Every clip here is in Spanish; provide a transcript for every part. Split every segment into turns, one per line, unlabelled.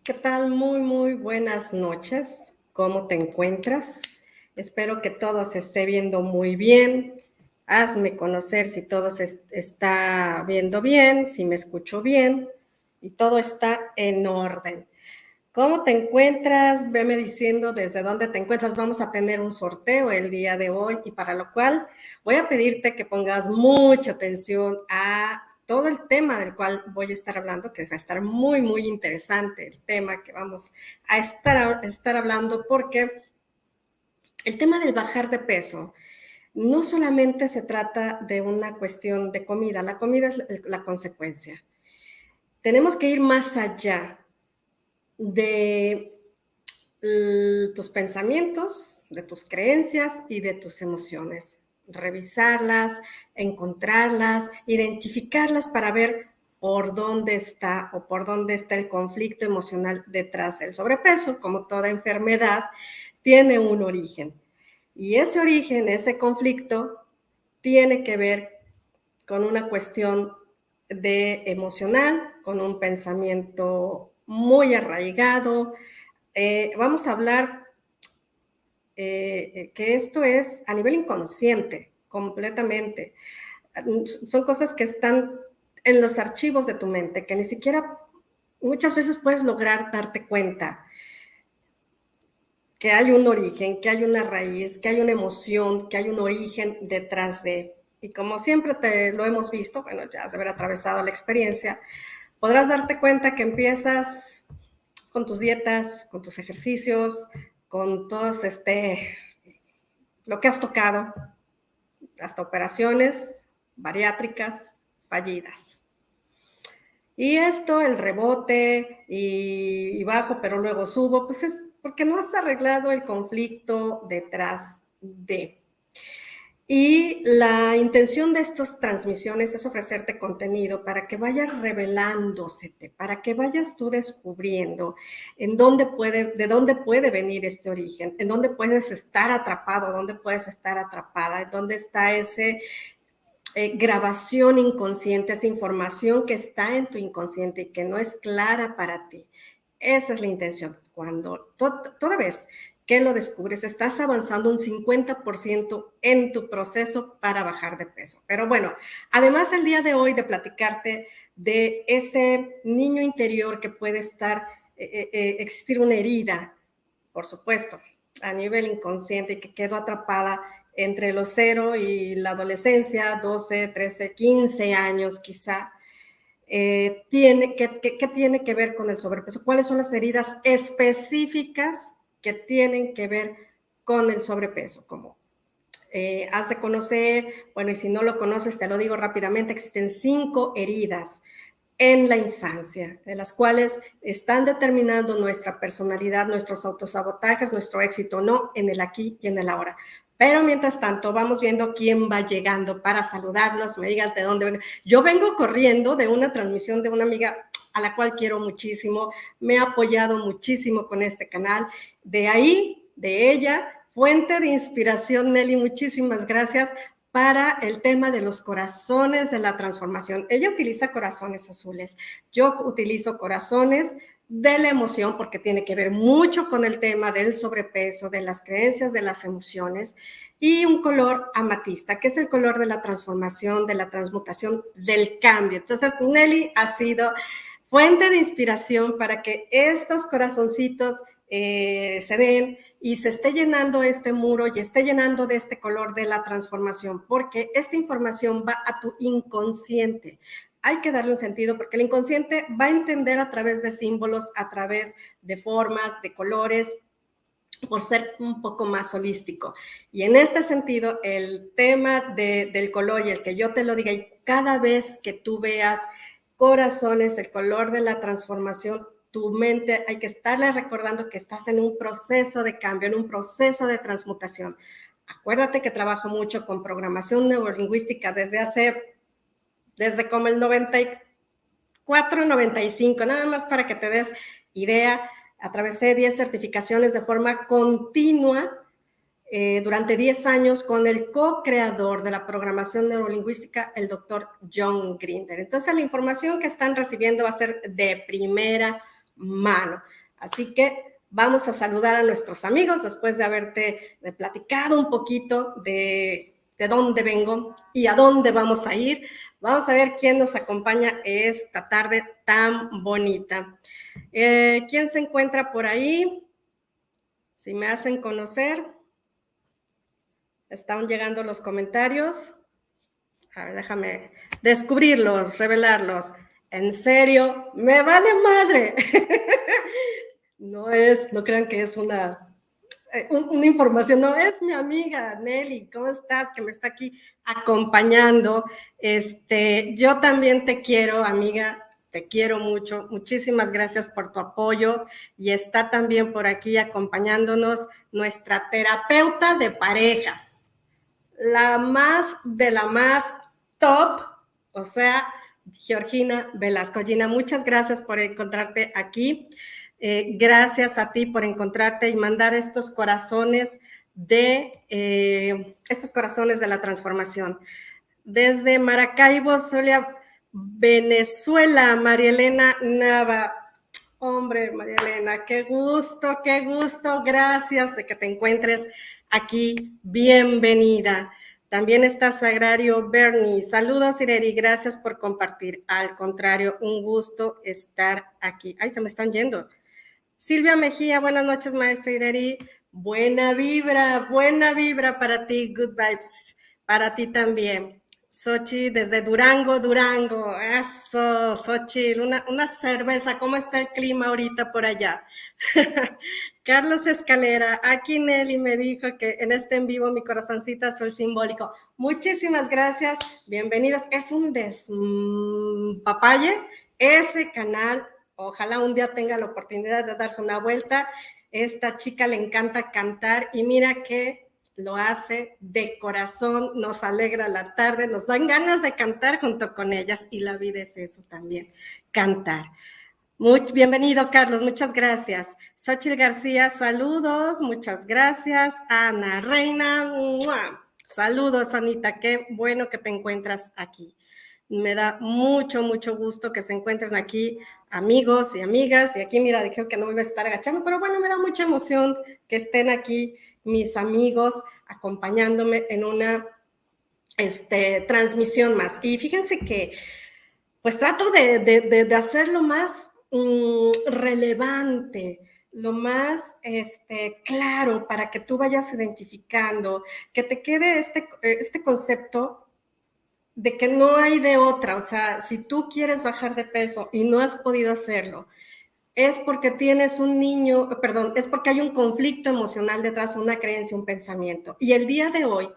¿Qué tal? Muy buenas noches. ¿Cómo te encuentras? Espero que todo se esté viendo muy bien. Hazme conocer si todo se está viendo bien, si me escucho bien y todo está en orden. ¿Cómo te encuentras? Veme diciendo desde dónde te encuentras. Vamos a tener un sorteo el día de hoy y para lo cual voy a pedirte que pongas mucha atención a todo el tema del cual voy a estar hablando, que va a estar muy interesante el tema que vamos a estar hablando, porque el tema del bajar de peso no solamente se trata de una cuestión de comida, la comida es la consecuencia. Tenemos que ir más allá de tus pensamientos, de tus creencias y de tus emociones. Revisarlas, encontrarlas, identificarlas para ver por dónde está o por dónde está el conflicto emocional detrás del sobrepeso. Como toda enfermedad, tiene un origen. Y ese origen, ese conflicto, tiene que ver con una cuestión de emocional, con un pensamiento muy arraigado. Vamos a hablar que esto es a nivel inconsciente, completamente. Son cosas que están en los archivos de tu mente, que ni siquiera muchas veces puedes lograr darte cuenta que hay un origen, que hay una raíz, que hay una emoción, que hay un origen detrás de. Y como siempre te lo hemos visto, bueno, ya has de haber atravesado la experiencia, podrás darte cuenta que empiezas con tus dietas, con tus ejercicios, con todos lo que has tocado, hasta operaciones bariátricas fallidas. Y esto, el rebote y bajo, pero luego subo, pues es porque no has arreglado el conflicto detrás de. Y la intención de estas transmisiones es ofrecerte contenido para que vayas revelándosete, para que vayas tú descubriendo de dónde puede venir este origen, en dónde puedes estar atrapado, dónde puedes estar atrapada, en dónde está ese grabación inconsciente, esa información que está en tu inconsciente y que no es clara para ti. Esa es la intención. Cuando toda vez que lo descubres, estás avanzando un 50% en tu proceso para bajar de peso. Pero bueno, además el día de hoy de platicarte de ese niño interior que puede existir una herida, por supuesto, a nivel inconsciente y que quedó atrapada entre los 0 y la adolescencia, 12, 13, 15 años quizá. ¿Qué tiene que ver con el sobrepeso? ¿Cuáles son las heridas específicas que tienen que ver con el sobrepeso? Como has de conocer, bueno, y si no lo conoces, te lo digo rápidamente, existen 5 heridas en la infancia, de las cuales están determinando nuestra personalidad, nuestros autosabotajes, nuestro éxito o no en el aquí y en el ahora. Pero mientras tanto, vamos viendo quién va llegando para saludarlos, me digan de dónde ven. Yo vengo corriendo de una transmisión de una amiga a la cual quiero muchísimo, me ha apoyado muchísimo con este canal. De ahí, de ella, fuente de inspiración, Nelly, muchísimas gracias para el tema de los corazones de la transformación. Ella utiliza corazones azules, yo utilizo corazones de la emoción porque tiene que ver mucho con el tema del sobrepeso, de las creencias, de las emociones, y un color amatista, que es el color de la transformación, de la transmutación, del cambio. Entonces, Nelly ha sido fuente de inspiración para que estos corazoncitos se den y se esté llenando este muro y esté llenando de este color de la transformación, porque esta información va a tu inconsciente. Hay que darle un sentido porque el inconsciente va a entender a través de símbolos, a través de formas, de colores, por ser un poco más holístico. Y en este sentido, el tema del color y el que yo te lo diga, y cada vez que tú veas corazones, el color de la transformación, tu mente hay que estarle recordando que estás en un proceso de cambio, en un proceso de transmutación. Acuérdate que trabajo mucho con programación neurolingüística desde como el 94, 95, nada más para que te des idea. Atravesé 10 certificaciones de forma continua durante 10 años con el co-creador de la programación neurolingüística, el doctor John Grinder. Entonces, la información que están recibiendo va a ser de primera mano. Así que vamos a saludar a nuestros amigos después de haberte platicado un poquito de dónde vengo y a dónde vamos a ir. Vamos a ver quién nos acompaña esta tarde tan bonita. ¿Quién se encuentra por ahí? Si me hacen conocer. Están llegando los comentarios. A ver, déjame descubrirlos, revelarlos. En serio, me vale madre. No crean que es una información, no, es mi amiga Nelly, ¿cómo estás? Que me está aquí acompañando. Yo también te quiero, amiga, te quiero mucho. Muchísimas gracias por tu apoyo. Y está también por aquí acompañándonos nuestra terapeuta de parejas, la más de la más top, o sea, Georgina Velasco. Gina, muchas gracias por encontrarte aquí. Gracias a ti por encontrarte y mandar estos corazones de la transformación. Desde Maracaibo, Zulia, Venezuela, María Elena Nava. Hombre, María Elena, qué gusto, gracias de que te encuentres aquí, bienvenida. También está Sagrario Bernie. Saludos, Ireri, gracias por compartir. Al contrario, un gusto estar aquí. Ay, se me están yendo. Silvia Mejía, buenas noches, maestra Ireri. Buena vibra para ti, good vibes, para ti también. Xochitl, desde Durango. Eso, Xochitl, una cerveza. ¿Cómo está el clima ahorita por allá? Carlos Escalera, aquí Nelly me dijo que en este en vivo mi corazoncito azul simbólico. Muchísimas gracias, bienvenidos. Es un despapalle ese canal. Ojalá un día tenga la oportunidad de darse una vuelta. Esta chica le encanta cantar y mira que lo hace de corazón, nos alegra la tarde, nos dan ganas de cantar junto con ellas y la vida es eso también, cantar. Muy bienvenido, Carlos, muchas gracias. Xochitl García, saludos, muchas gracias. Ana Reina, ¡mua! Saludos, Anita, qué bueno que te encuentras aquí. Me da mucho gusto que se encuentren aquí amigos y amigas. Y aquí, mira, dije que no me iba a estar agachando, pero bueno, me da mucha emoción que estén aquí mis amigos acompañándome en una transmisión más. Y fíjense que pues trato de hacerlo más relevante, lo más claro para que tú vayas identificando, que te quede este concepto de que no hay de otra. O sea, si tú quieres bajar de peso y no has podido hacerlo, es porque tienes un niño, perdón, es porque hay un conflicto emocional detrás, una creencia, un pensamiento. Y el día de hoy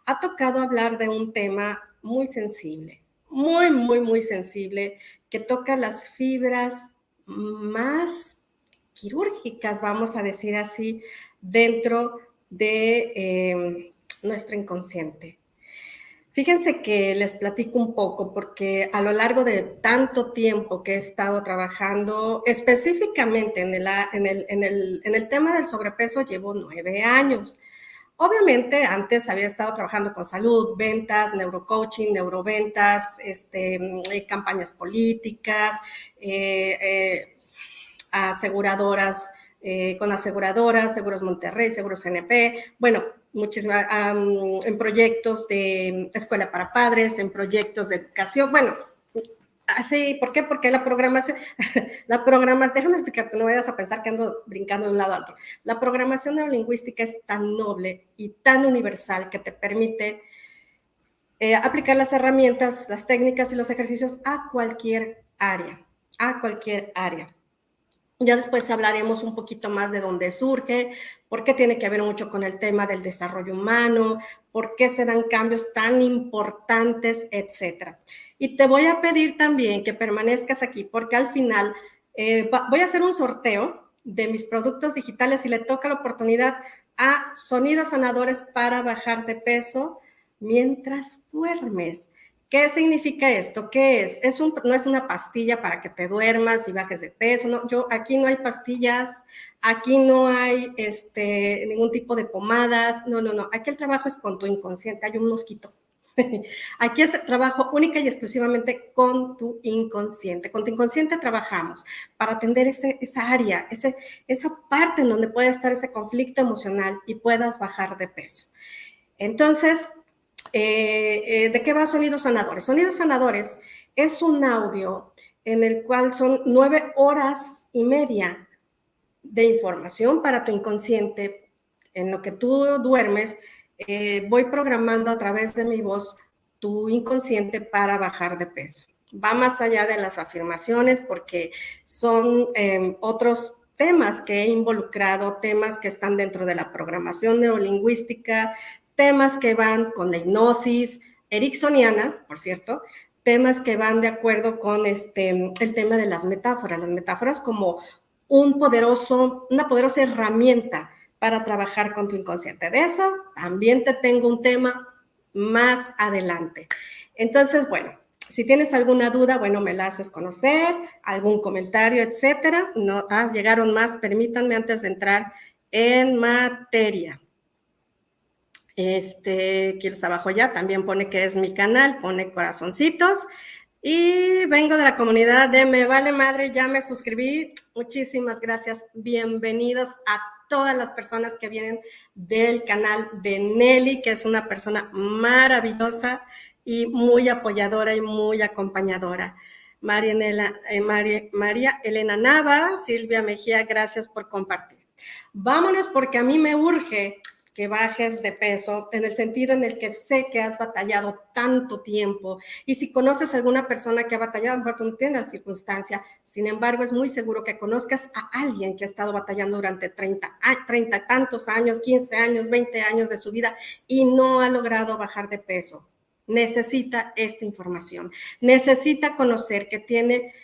ha tocado hablar de un tema muy sensible, muy sensible, que toca las fibras más quirúrgicas, vamos a decir así, dentro de nuestro inconsciente. Fíjense que les platico un poco porque a lo largo de tanto tiempo que he estado trabajando específicamente en el tema del sobrepeso, llevo 9 años. Obviamente antes había estado trabajando con salud, ventas, neurocoaching, neuroventas, campañas políticas, aseguradoras, con aseguradoras, Seguros Monterrey, Seguros GNP, bueno, muchísimas, en proyectos de escuela para padres, en proyectos de educación, bueno, así, ¿por qué? Porque la programación, déjame explicarte, no vayas a pensar que ando brincando de un lado a otro. La programación neurolingüística es tan noble y tan universal que te permite aplicar las herramientas, las técnicas y los ejercicios a cualquier área. Ya después hablaremos un poquito más de dónde surge, por qué tiene que ver mucho con el tema del desarrollo humano, por qué se dan cambios tan importantes, etcétera. Y te voy a pedir también que permanezcas aquí, porque al final voy a hacer un sorteo de mis productos digitales y le toca la oportunidad a Sonidos Sanadores para bajar de peso mientras duermes. ¿Qué significa esto? ¿Qué es? No es una pastilla para que te duermas y bajes de peso. No, aquí no hay pastillas, aquí no hay ningún tipo de pomadas. No. Aquí el trabajo es con tu inconsciente. Hay un mosquito. Aquí es trabajo única y exclusivamente con tu inconsciente. Con tu inconsciente trabajamos para atender esa área, esa parte en donde puede estar ese conflicto emocional y puedas bajar de peso. Entonces, ¿de qué va Sonidos Sanadores? Sonidos Sanadores es un audio en el cual son 9 horas y media de información para tu inconsciente. En lo que tú duermes, voy programando a través de mi voz tu inconsciente para bajar de peso. Va más allá de las afirmaciones porque son otros temas que he involucrado, temas que están dentro de la programación neurolingüística, temas que van con la hipnosis ericksoniana, por cierto, temas que van de acuerdo con el tema de las metáforas como una poderosa herramienta para trabajar con tu inconsciente. De eso también te tengo un tema más adelante. Entonces, bueno, si tienes alguna duda, bueno, me la haces conocer, algún comentario, etcétera. No, llegaron más, permítanme antes de entrar en materia. Aquí abajo ya también pone que es mi canal, pone corazoncitos. Y vengo de la comunidad de Me Vale Madre, ya me suscribí. Muchísimas gracias. Bienvenidos a todas las personas que vienen del canal de Nelly, que es una persona maravillosa y muy apoyadora y muy acompañadora. María Elena Nava, Silvia Mejía, gracias por compartir. Vámonos porque a mí me urge que bajes de peso, en el sentido en el que sé que has batallado tanto tiempo, y si conoces a alguna persona que ha batallado, porque no tiene la circunstancia, sin embargo, es muy seguro que conozcas a alguien que ha estado batallando durante 30 tantos años, 15 años, 20 años de su vida, y no ha logrado bajar de peso. Necesita esta información, necesita conocer que tiene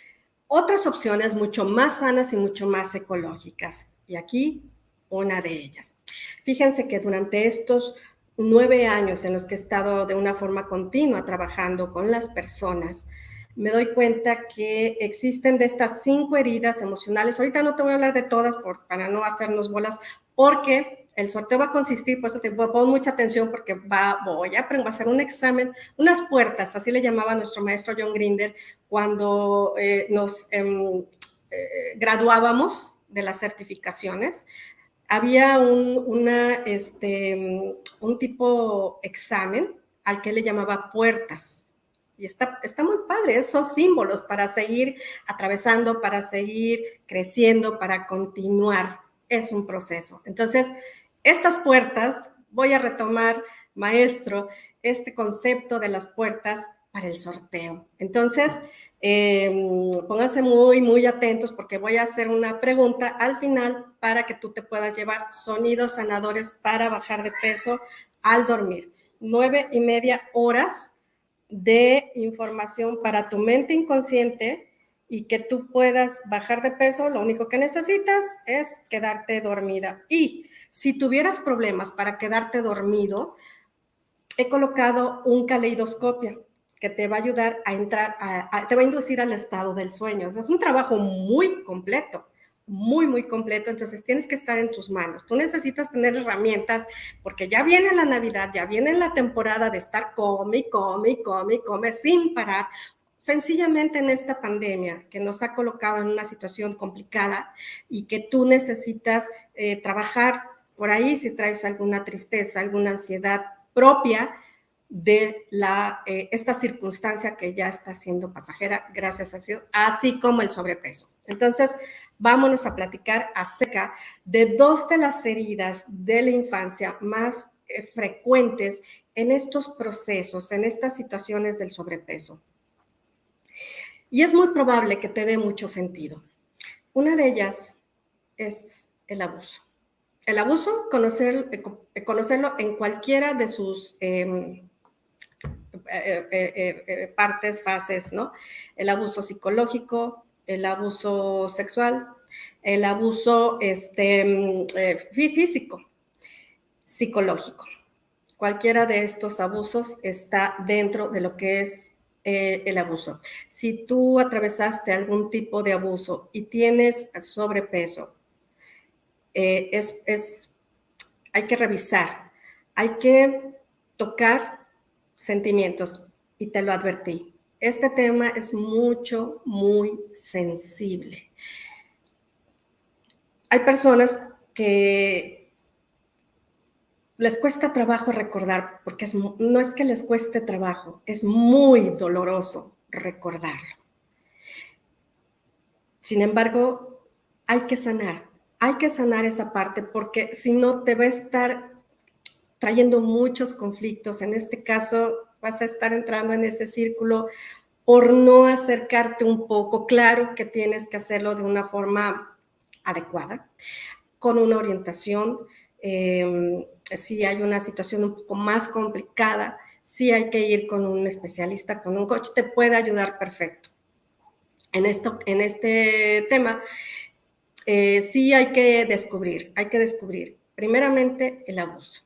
otras opciones mucho más sanas y mucho más ecológicas, y aquí una de ellas. Fíjense que durante estos 9 años en los que he estado de una forma continua trabajando con las personas, me doy cuenta que existen de estas 5 heridas emocionales. Ahorita no te voy a hablar de todas para no hacernos bolas, porque el sorteo va a consistir, por eso te pongo mucha atención, porque voy a hacer un examen, unas puertas, así le llamaba nuestro maestro John Grinder, cuando nos graduábamos de las certificaciones. Había un tipo examen al que le llamaba puertas. Y está muy padre, esos símbolos para seguir atravesando, para seguir creciendo, para continuar. Es un proceso. Entonces, estas puertas, voy a retomar, maestro, este concepto de las puertas para el sorteo. Entonces, pónganse muy, muy atentos porque voy a hacer una pregunta al final para que tú te puedas llevar sonidos sanadores para bajar de peso al dormir. 9:30 horas de información para tu mente inconsciente y que tú puedas bajar de peso. Lo único que necesitas es quedarte dormida. Y si tuvieras problemas para quedarte dormido, he colocado un caleidoscopio que te va a ayudar a entrar, te va a inducir al estado del sueño. Es un trabajo muy completo, muy, muy completo. Entonces tienes que estar en tus manos. Tú necesitas tener herramientas porque ya viene la Navidad, ya viene la temporada de estar come sin parar. Sencillamente en esta pandemia que nos ha colocado en una situación complicada y que tú necesitas trabajar por ahí si traes alguna tristeza, alguna ansiedad propia de esta circunstancia que ya está siendo pasajera, gracias a Dios, así como el sobrepeso. Entonces, vámonos a platicar acerca de 2 de las heridas de la infancia más frecuentes en estos procesos, en estas situaciones del sobrepeso. Y es muy probable que te dé mucho sentido. Una de ellas es el abuso. El abuso, conocerlo en cualquiera de sus partes, fases, ¿no? El abuso psicológico, el abuso sexual, el abuso físico, psicológico. Cualquiera de estos abusos está dentro de lo que es el abuso. Si tú atravesaste algún tipo de abuso y tienes sobrepeso, hay que revisar, hay que tocar sentimientos y te lo advertí. Este tema es muy sensible. Hay personas que les cuesta trabajo recordar, porque no es que les cueste trabajo, es muy doloroso recordarlo. Sin embargo, hay que sanar esa parte, porque si no te va a estar trayendo muchos conflictos. En este caso, vas a estar entrando en ese círculo por no acercarte un poco. Claro que tienes que hacerlo de una forma adecuada, con una orientación. Si hay una situación un poco más complicada, sí hay que ir con un especialista, con un coach, te puede ayudar perfecto. En este tema, sí hay que descubrir primeramente el abuso.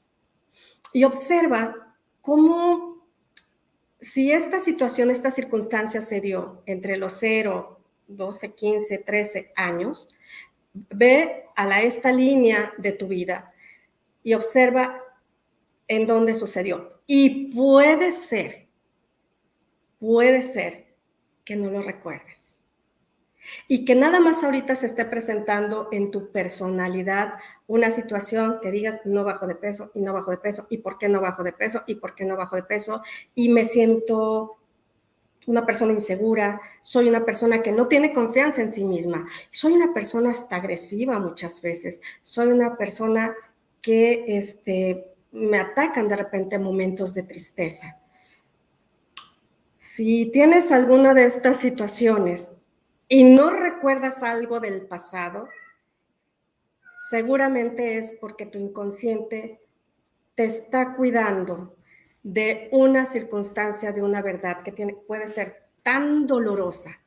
Y observa cómo, si esta situación, esta circunstancia se dio entre los 0, 12, 15, 13 años, ve a esta línea de tu vida y observa en dónde sucedió. Y puede ser que no lo recuerdes. Y que nada más ahorita se esté presentando en tu personalidad una situación que digas, no bajo de peso, y no bajo de peso, y por qué no bajo de peso, y por qué no bajo de peso, y me siento una persona insegura, soy una persona que no tiene confianza en sí misma, soy una persona hasta agresiva muchas veces, soy una persona que me atacan de repente momentos de tristeza. Si tienes alguna de estas situaciones y no recuerdas algo del pasado, seguramente es porque tu inconsciente te está cuidando de una circunstancia, de una verdad que puede ser tan dolorosa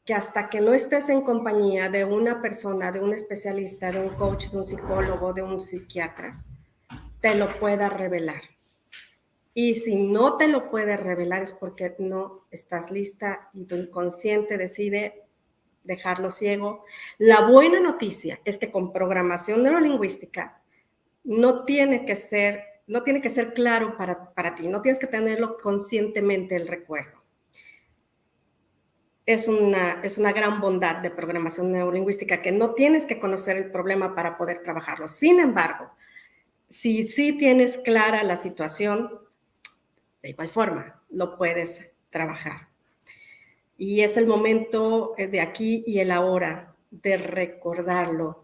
que hasta que no estés en compañía de una persona, de un especialista, de un coach, de un psicólogo, de un psiquiatra, te lo pueda revelar. Y si no te lo puede revelar es porque no estás lista y tu inconsciente decide dejarlo ciego. La buena noticia es que con programación neurolingüística no tiene que ser claro para ti, no tienes que tenerlo conscientemente el recuerdo. Es una gran bondad de programación neurolingüística que no tienes que conocer el problema para poder trabajarlo. Sin embargo, si sí tienes clara la situación, de igual forma, lo puedes trabajar. Y es el momento de aquí y el ahora de recordarlo.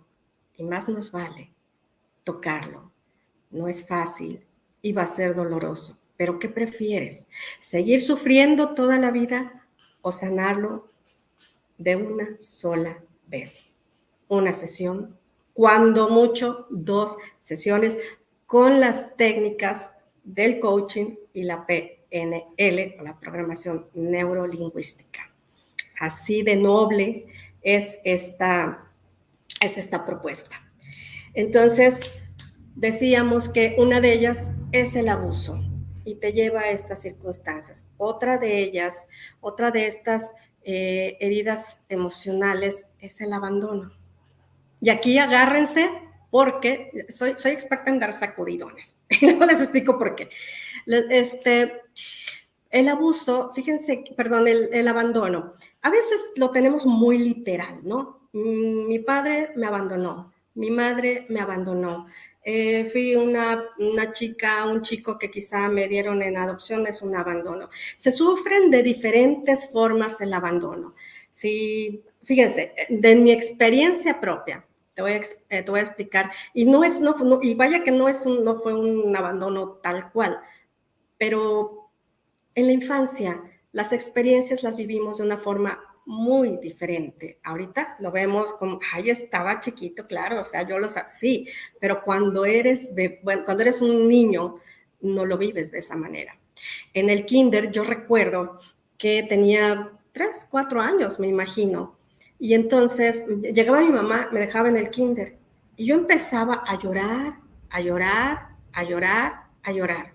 Y más nos vale tocarlo. No es fácil y va a ser doloroso. Pero ¿qué prefieres? ¿Seguir sufriendo toda la vida o sanarlo de una sola vez? Una sesión, cuando mucho 2 sesiones con las técnicas del coaching y la PNL, o la programación neurolingüística. Así de noble es esta propuesta. Entonces, decíamos que una de ellas es el abuso y te lleva a estas circunstancias. Otra de estas heridas emocionales es el abandono. Y aquí agárrense porque soy experta en dar sacudidones. No les explico por qué. El abuso, fíjense, perdón, el abandono. A veces lo tenemos muy literal, ¿no? Mi padre me abandonó, mi madre me abandonó. Fui una chica, un chico que quizá me dieron en adopción, es un abandono. Se sufren de diferentes formas el abandono. Sí, fíjense, de mi experiencia propia, te voy a explicar, y vaya que no fue un abandono tal cual, pero en la infancia las experiencias las vivimos de una forma muy diferente. Ahorita lo vemos como, ay, estaba chiquito, claro, o sea, yo lo sé, sí, pero cuando eres un niño, no lo vives de esa manera. En el kinder yo recuerdo que tenía 3, 4 años, me imagino, y entonces llegaba mi mamá, me dejaba en el kinder, y yo empezaba a llorar, a llorar, a llorar, a llorar.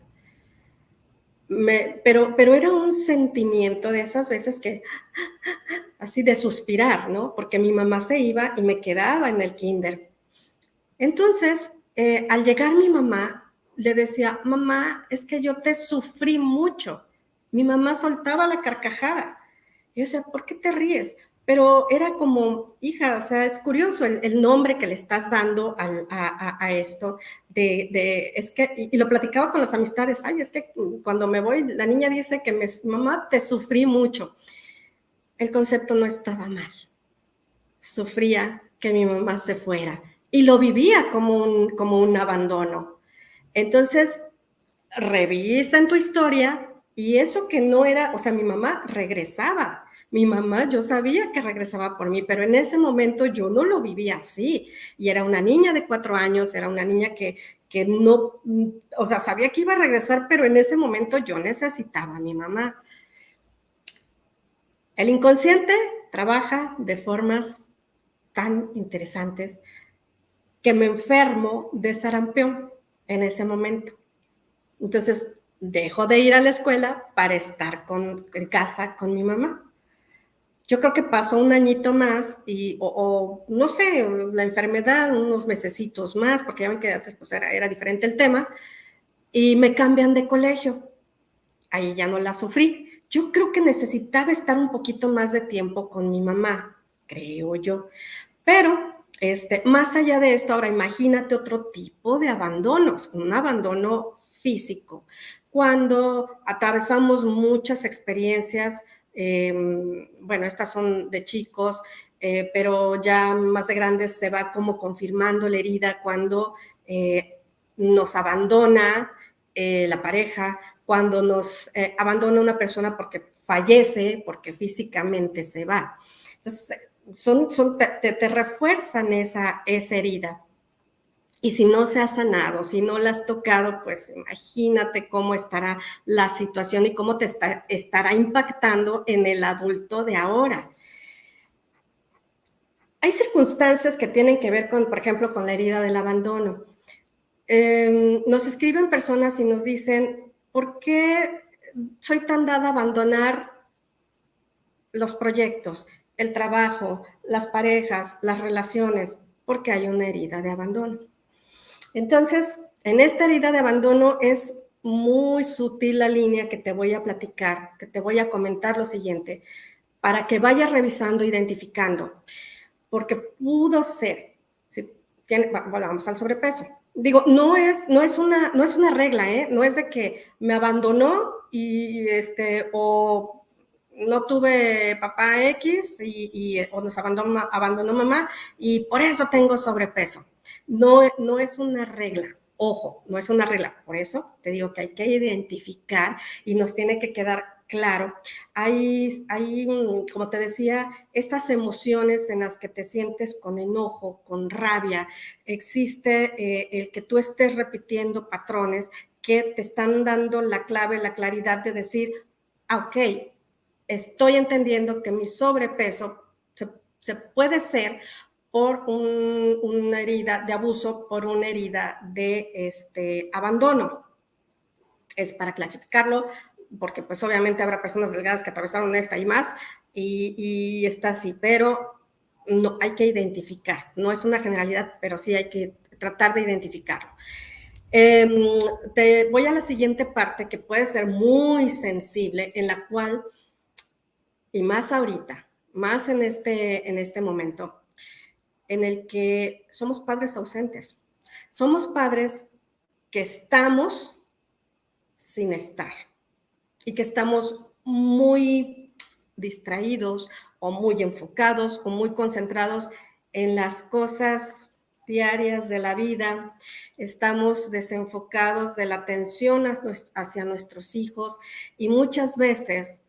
Pero era un sentimiento de esas veces que, así de suspirar, ¿no? Porque mi mamá se iba y me quedaba en el kinder. Entonces, al llegar mi mamá, le decía, mamá, es que yo te sufrí mucho. Mi mamá soltaba la carcajada. Y yo decía, ¿por qué te ríes? Pero era como, hija, o sea, es curioso el nombre que le estás dando a esto, es que, y lo platicaba con las amistades, ay, es que cuando me voy, la niña dice que mamá, te sufrí mucho. El concepto no estaba mal. Sufría que mi mamá se fuera y lo vivía como un abandono. Entonces, revisa en tu historia y eso que no era, o sea, mi mamá regresaba. Mi mamá, yo sabía que regresaba por mí, pero en ese momento yo no lo vivía así. Y era una niña de 4 años, era una niña que no, o sea, sabía que iba a regresar, pero en ese momento yo necesitaba a mi mamá. El inconsciente trabaja de formas tan interesantes que me enfermo de sarampión en ese momento. Entonces, dejo de ir a la escuela para estar en casa con mi mamá. Yo creo que pasó un añito más o no sé, la enfermedad, unos mesecitos más, porque ya ven que antes pues era diferente el tema, y me cambian de colegio. Ahí ya no la sufrí. Yo creo que necesitaba estar un poquito más de tiempo con mi mamá, creo yo. Pero, más allá de esto, ahora imagínate otro tipo de abandonos, un abandono físico. Cuando atravesamos muchas experiencias, bueno, estas son de chicos, pero ya más de grandes se va como confirmando la herida cuando nos abandona la pareja, cuando nos abandona una persona porque fallece, porque físicamente se va. Entonces, te refuerzan esa herida. Y si no se ha sanado, si no la has tocado, pues imagínate cómo estará la situación y cómo te estará impactando en el adulto de ahora. Hay circunstancias que tienen que ver con, por ejemplo, con la herida del abandono. Nos escriben personas y nos dicen, ¿por qué soy tan dada a abandonar los proyectos, el trabajo, las parejas, las relaciones? Porque hay una herida de abandono. Entonces, en esta herida de abandono es muy sutil la línea que te voy a platicar, que te voy a comentar lo siguiente, para que vayas revisando, identificando, porque pudo ser, si tiene, bueno, vamos al sobrepeso. Digo, no es una regla, ¿eh? No es de que me abandonó y o no tuve papá X o nos abandonó mamá y por eso tengo sobrepeso. No es una regla. Ojo, no es una regla. Por eso te digo que hay que identificar y nos tiene que quedar claro. Hay, como te decía, estas emociones en las que te sientes con enojo, con rabia. Existe el que tú estés repitiendo patrones que te están dando la clave, la claridad de decir, ok, estoy entendiendo que mi sobrepeso se puede ser por una herida de abuso, por una herida de abandono. Es para clasificarlo, porque pues obviamente habrá personas delgadas que atravesaron esta y más, y está así, pero no, hay que identificar, no es una generalidad, pero sí hay que tratar de identificarlo. Te voy a la siguiente parte que puede ser muy sensible, en la cual, y más ahorita, más en este momento, en el que somos padres ausentes. Somos padres que estamos sin estar y que estamos muy distraídos o muy enfocados o muy concentrados en las cosas diarias de la vida, estamos desenfocados de la atención hacia nuestros hijos y muchas veces,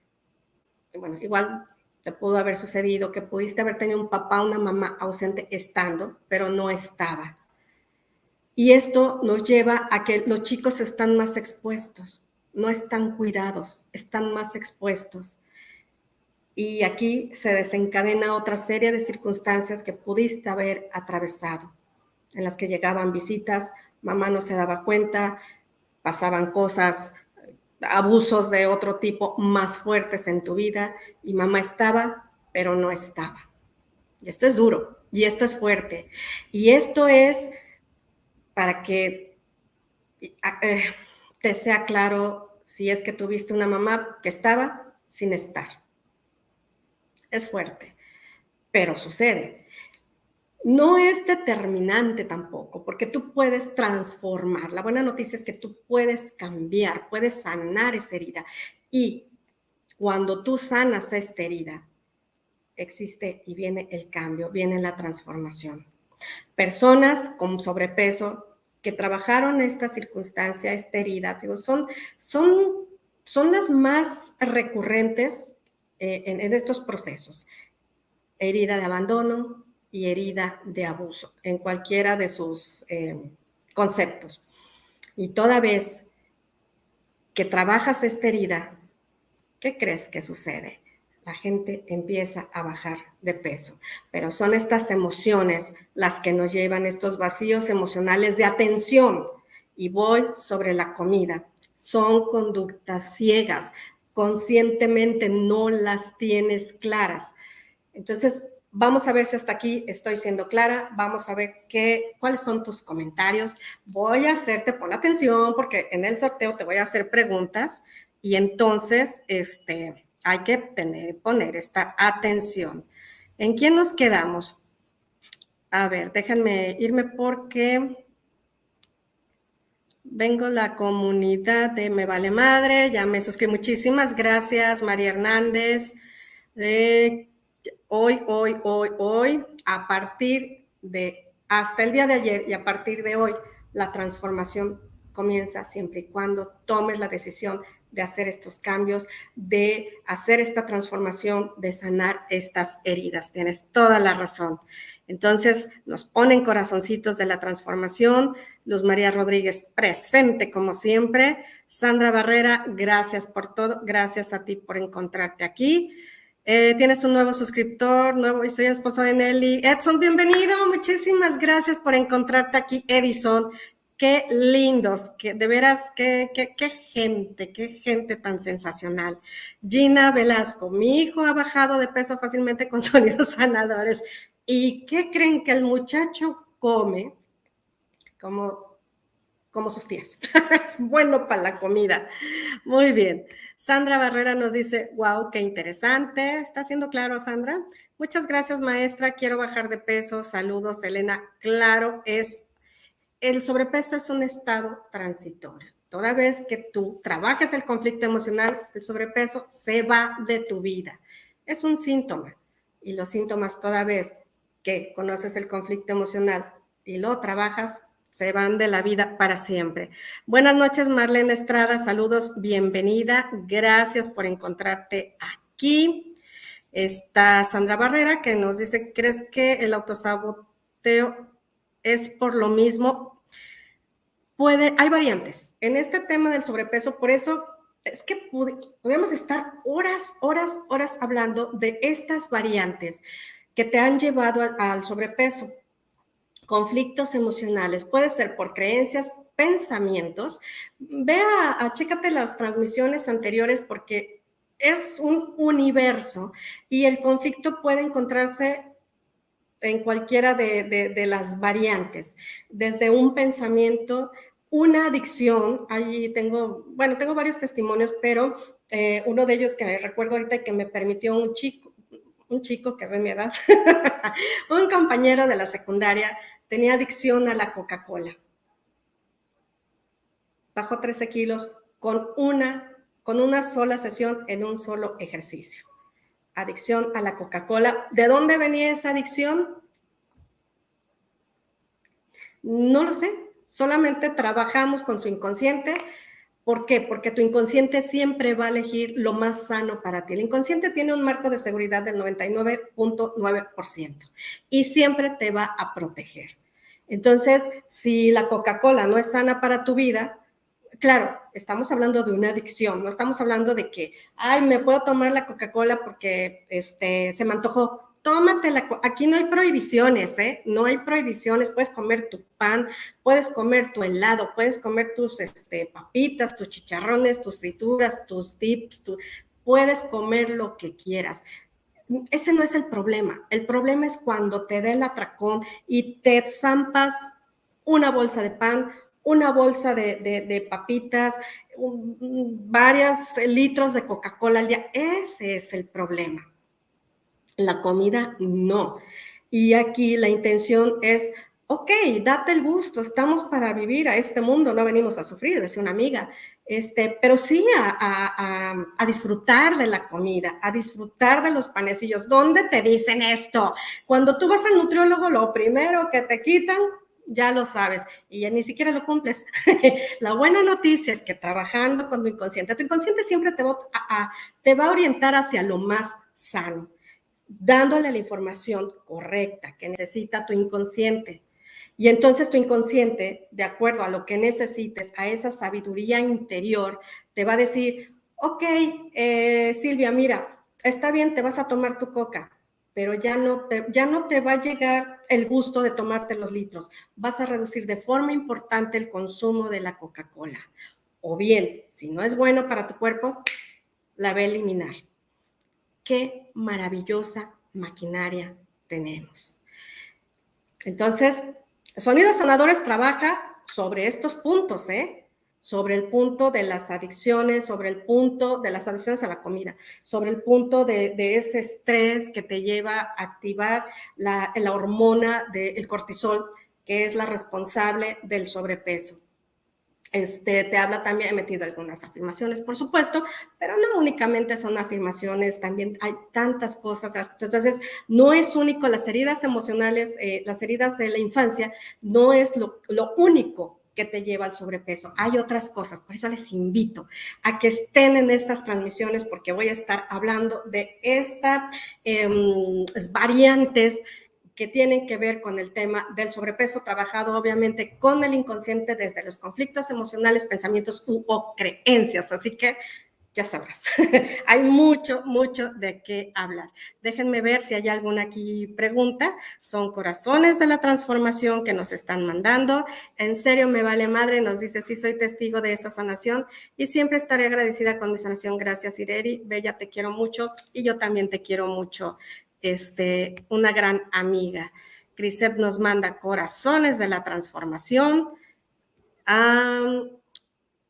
bueno, igual te pudo haber sucedido que pudiste haber tenido un papá o una mamá ausente estando, pero no estaba. Y esto nos lleva a que los chicos están más expuestos, no están cuidados, están más expuestos. Y aquí se desencadena otra serie de circunstancias que pudiste haber atravesado, en las que llegaban visitas, mamá no se daba cuenta, pasaban cosas, abusos de otro tipo más fuertes en tu vida y mamá estaba, pero no estaba. Y esto es duro, y esto es fuerte, y esto es para que te sea claro si es que tuviste una mamá que estaba sin estar. Es fuerte, pero sucede. No es determinante tampoco, porque tú puedes transformar. La buena noticia es que tú puedes cambiar, puedes sanar esa herida. Y cuando tú sanas esta herida, existe y viene el cambio, viene la transformación. Personas con sobrepeso que trabajaron esta circunstancia, esta herida, digo, son las más recurrentes en estos procesos. Herida de abandono y herida de abuso, en cualquiera de sus conceptos. Y toda vez que trabajas esta herida, ¿qué crees que sucede? La gente empieza a bajar de peso, pero son estas emociones las que nos llevan estos vacíos emocionales de atención. Y voy sobre la comida. Son conductas ciegas, conscientemente no las tienes claras. Entonces, vamos a ver si hasta aquí estoy siendo clara. Vamos a ver cuáles son tus comentarios. Voy a hacerte, pon atención, porque en el sorteo te voy a hacer preguntas y entonces hay que poner esta atención. ¿En quién nos quedamos? A ver, déjenme irme porque vengo la comunidad de Me Vale Madre. Ya me suscribí. Muchísimas gracias, María Hernández. Hoy, a partir de, hasta el día de ayer y a partir de hoy, la transformación comienza siempre y cuando tomes la decisión de hacer estos cambios, de hacer esta transformación, de sanar estas heridas. Tienes toda la razón. Entonces, nos ponen corazoncitos de la transformación. Luz María Rodríguez, presente como siempre. Sandra Barrera, gracias por todo. Gracias a ti por encontrarte aquí. Tienes un nuevo suscriptor, y soy el esposo de Nelly. Edson, bienvenido, muchísimas gracias por encontrarte aquí, Edison. Qué lindos, de veras, qué gente tan sensacional. Gina Velasco, mi hijo ha bajado de peso fácilmente con sólidos sanadores. ¿Y qué creen que el muchacho come? Como sus tías. Es bueno para la comida. Muy bien. Sandra Barrera nos dice, wow, qué interesante. ¿Está siendo claro, Sandra? Muchas gracias, maestra. Quiero bajar de peso. Saludos, Elena. Claro, el sobrepeso es un estado transitorio. Toda vez que tú trabajes el conflicto emocional, el sobrepeso se va de tu vida. Es un síntoma. Y los síntomas, toda vez que conoces el conflicto emocional y lo trabajas, se van de la vida para siempre. Buenas noches, Marlene Estrada. Saludos, bienvenida. Gracias por encontrarte aquí. Está Sandra Barrera, que nos dice, ¿crees que el autosaboteo es por lo mismo? Hay variantes. En este tema del sobrepeso, por eso es que podemos estar horas hablando de estas variantes que te han llevado al sobrepeso. Conflictos emocionales, puede ser por creencias, pensamientos. Chécate las transmisiones anteriores porque es un universo y el conflicto puede encontrarse en cualquiera de las variantes, desde un pensamiento, una adicción. Ahí tengo varios testimonios, pero uno de ellos que me recuerdo ahorita y que me permitió un chico que es de mi edad, un compañero de la secundaria, tenía adicción a la Coca-Cola. Bajó 13 kilos con una sola sesión en un solo ejercicio. Adicción a la Coca-Cola. ¿De dónde venía esa adicción? No lo sé. Solamente trabajamos con su inconsciente. ¿Por qué? Porque tu inconsciente siempre va a elegir lo más sano para ti. El inconsciente tiene un marco de seguridad del 99.9% y siempre te va a proteger. Entonces, si la Coca-Cola no es sana para tu vida, claro, estamos hablando de una adicción, no estamos hablando de que, me puedo tomar la Coca-Cola porque se me antojó. Tómatela, aquí no hay prohibiciones, no hay prohibiciones, puedes comer tu pan, puedes comer tu helado, puedes comer tus papitas, tus chicharrones, tus frituras, tus dips, puedes comer lo que quieras. Ese no es el problema es cuando te da el atracón y te zampas una bolsa de pan, una bolsa de papitas, varios litros de Coca-Cola al día. Ese es el problema. La comida no. Y aquí la intención es, ok, date el gusto, estamos para vivir a este mundo, no venimos a sufrir, decía una amiga, pero sí a disfrutar de la comida, a disfrutar de los panecillos. ¿Dónde te dicen esto? Cuando tú vas al nutriólogo, lo primero que te quitan, ya lo sabes, y ya ni siquiera lo cumples. La buena noticia es que trabajando con tu inconsciente siempre te va a orientar hacia lo más sano, dándole la información correcta que necesita tu inconsciente. Y entonces tu inconsciente, de acuerdo a lo que necesites, a esa sabiduría interior, te va a decir, ok, Silvia, mira, está bien, te vas a tomar tu coca, pero ya no te va a llegar el gusto de tomarte los litros. Vas a reducir de forma importante el consumo de la Coca-Cola. O bien, si no es bueno para tu cuerpo, la va a eliminar. Qué maravillosa maquinaria tenemos. Entonces, Sonidos Sanadores trabaja sobre estos puntos, sobre el punto de las adicciones, sobre el punto de las adicciones a la comida, sobre el punto de ese estrés que te lleva a activar la hormona del cortisol, que es la responsable del sobrepeso. Te habla también, he metido algunas afirmaciones, por supuesto, pero no únicamente son afirmaciones, también hay tantas cosas. Entonces, no es único, las heridas emocionales, las heridas de la infancia, no es lo único que te lleva al sobrepeso. Hay otras cosas, por eso les invito a que estén en estas transmisiones, porque voy a estar hablando de estas variantes que tienen que ver con el tema del sobrepeso, trabajado obviamente con el inconsciente desde los conflictos emocionales, pensamientos o creencias. Así que ya sabrás, hay mucho, mucho de qué hablar. Déjenme ver si hay alguna aquí pregunta. Son corazones de la transformación que nos están mandando. En serio, me vale madre, nos dice, sí, soy testigo de esa sanación y siempre estaré agradecida con mi sanación. Gracias, Ireri. Bella, te quiero mucho y yo también te quiero mucho. Una gran amiga. Crisep nos manda corazones de la transformación.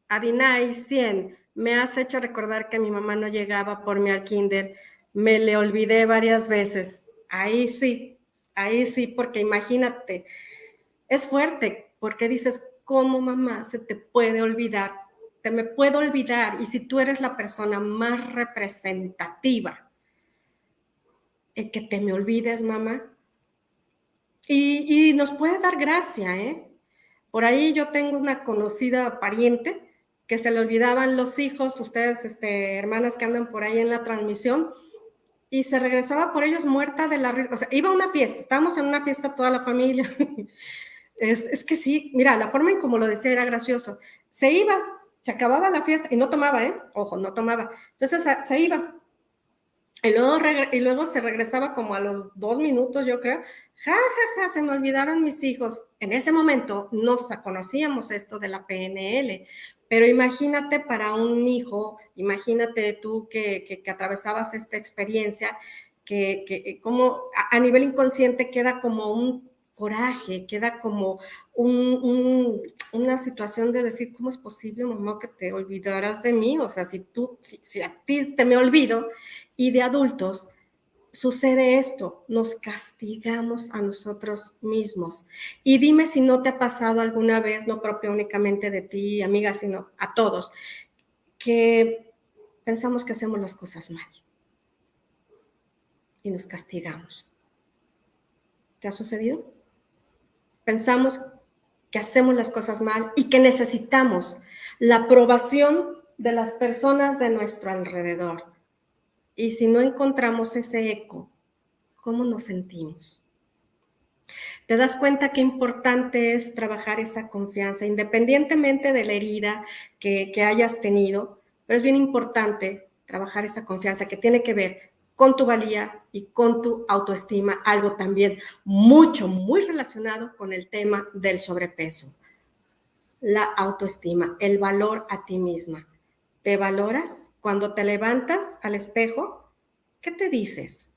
Adinay 100, me has hecho recordar que mi mamá no llegaba por mí al kinder. Me le olvidé varias veces. Ahí sí, porque imagínate, es fuerte, porque dices, ¿cómo mamá se te puede olvidar? Te me puedo olvidar, y si tú eres la persona más representativa, que te me olvides, mamá. Y nos puede dar gracia, ¿eh? Por ahí yo tengo una conocida pariente que se le olvidaban los hijos, ustedes, hermanas que andan por ahí en la transmisión, y se regresaba por ellos muerta de la risa. O sea, iba a una fiesta, estábamos en una fiesta toda la familia. Es que sí, mira, la forma en como lo decía era gracioso. Se iba, se acababa la fiesta, y no tomaba, ojo, no tomaba. Entonces se iba. Y luego se regresaba como a los 2 minutos, yo creo. Se me olvidaron mis hijos. En ese momento no conocíamos esto de la PNL, pero imagínate para un hijo, imagínate tú que atravesabas esta experiencia, que como a nivel inconsciente queda como un coraje, queda como una situación de decir, ¿cómo es posible, mamá, que te olvidaras de mí? O sea, si a ti te me olvido. Y de adultos sucede esto, nos castigamos a nosotros mismos. Y dime si no te ha pasado alguna vez, no propio únicamente de ti, amiga, sino a todos, que pensamos que hacemos las cosas mal y nos castigamos. ¿Te ha sucedido? Pensamos que hacemos las cosas mal y que necesitamos la aprobación de las personas de nuestro alrededor. Y si no encontramos ese eco, ¿cómo nos sentimos? Te das cuenta qué importante es trabajar esa confianza, independientemente de la herida que hayas tenido, pero es bien importante trabajar esa confianza que tiene que ver con tu valía y con tu autoestima, algo también muy relacionado con el tema del sobrepeso. La autoestima, el valor a ti misma. ¿Te valoras? Cuando te levantas al espejo, ¿qué te dices?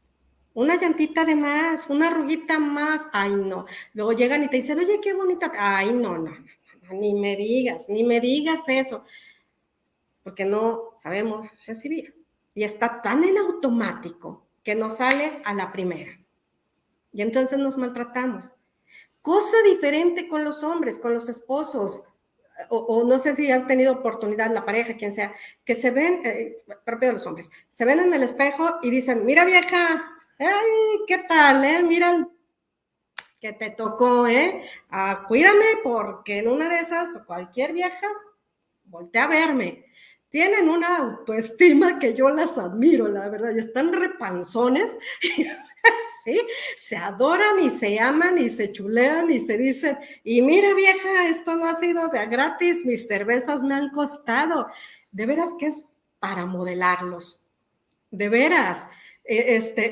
Una llantita de más, una arruguita más, ay no. Luego llegan y te dicen, oye, qué bonita. Ay, no. ni me digas eso, porque no sabemos recibir. Y está tan en automático que nos sale a la primera. Y entonces nos maltratamos. Cosa diferente con los hombres, con los esposos, o no sé si has tenido oportunidad, la pareja, quien sea, que se ven, propio de los hombres, se ven en el espejo y dicen, mira vieja, ay, ¿qué tal, Mira que te tocó, cuídame porque en una de esas, cualquier vieja, voltea a verme. Tienen una autoestima que yo las admiro, la verdad, y están repanzones, ¿sí? Se adoran y se aman y se chulean y se dicen, y mira vieja, esto no ha sido de gratis, mis cervezas me han costado. De veras que es para modelarlos, de veras.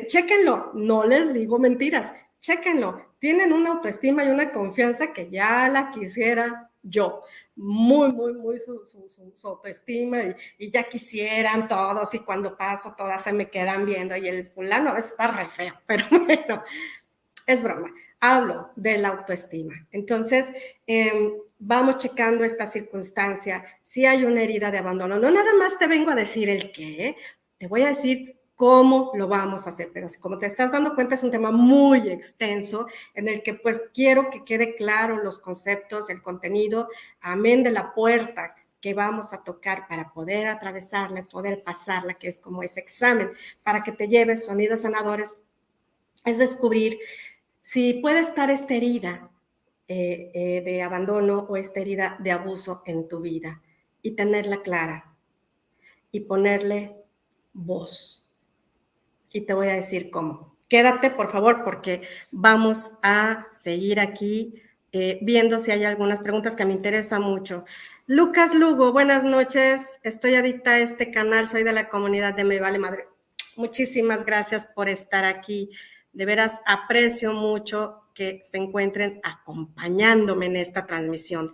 Chéquenlo, no les digo mentiras, chéquenlo, tienen una autoestima y una confianza que ya la quisiera yo, muy su autoestima y ya quisieran todos y cuando paso todas se me quedan viendo y el fulano a veces está re feo, pero bueno, es broma, hablo de la autoestima. Entonces, vamos checando esta circunstancia, si hay una herida de abandono, no nada más te vengo a decir el qué, te voy a decir cómo lo vamos a hacer, pero como te estás dando cuenta es un tema muy extenso en el que pues quiero que quede claro los conceptos, el contenido, amén de la puerta que vamos a tocar para poder atravesarla, poder pasarla, que es como ese examen, para que te lleves sonidos sanadores, es descubrir si puede estar esta herida de abandono o esta herida de abuso en tu vida y tenerla clara y ponerle voz. Y te voy a decir cómo. Quédate, por favor, porque vamos a seguir aquí viendo si hay algunas preguntas que me interesan mucho. Lucas Lugo, buenas noches. Estoy adicta a este canal, soy de la comunidad de Me Vale Madre. Muchísimas gracias por estar aquí. De veras aprecio mucho que se encuentren acompañándome en esta transmisión.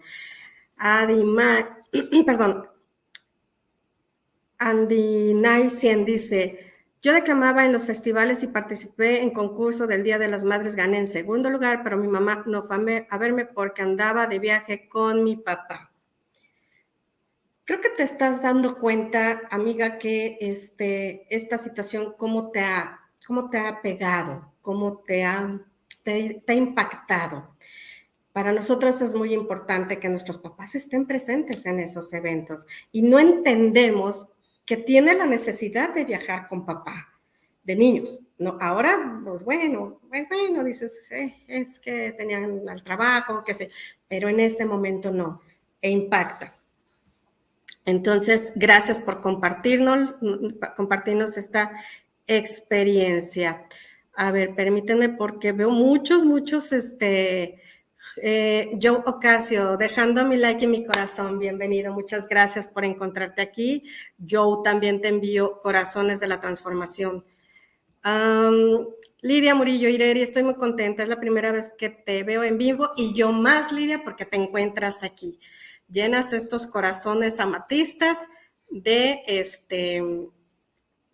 Perdón, Andy Naisien dice, yo declamaba en los festivales y participé en concurso del Día de las Madres, gané en segundo lugar, pero mi mamá no fue a verme porque andaba de viaje con mi papá. Creo que te estás dando cuenta, amiga, que esta situación, cómo te ha pegado, cómo te ha impactado. Para nosotros es muy importante que nuestros papás estén presentes en esos eventos y no entendemos que tiene la necesidad de viajar con papá, de niños. No, ahora, pues bueno, dices, es que tenían el trabajo, qué sé, pero en ese momento no, e impacta. Entonces, gracias por compartirnos esta experiencia. A ver, permítanme porque veo muchos, Joe Ocasio, dejando mi like y mi corazón, bienvenido, muchas gracias por encontrarte aquí. Joe, también te envío corazones de la transformación. Lidia Murillo Ireri, estoy muy contenta, es la primera vez que te veo en vivo y yo más, Lidia, porque te encuentras aquí. Llenas estos corazones amatistas de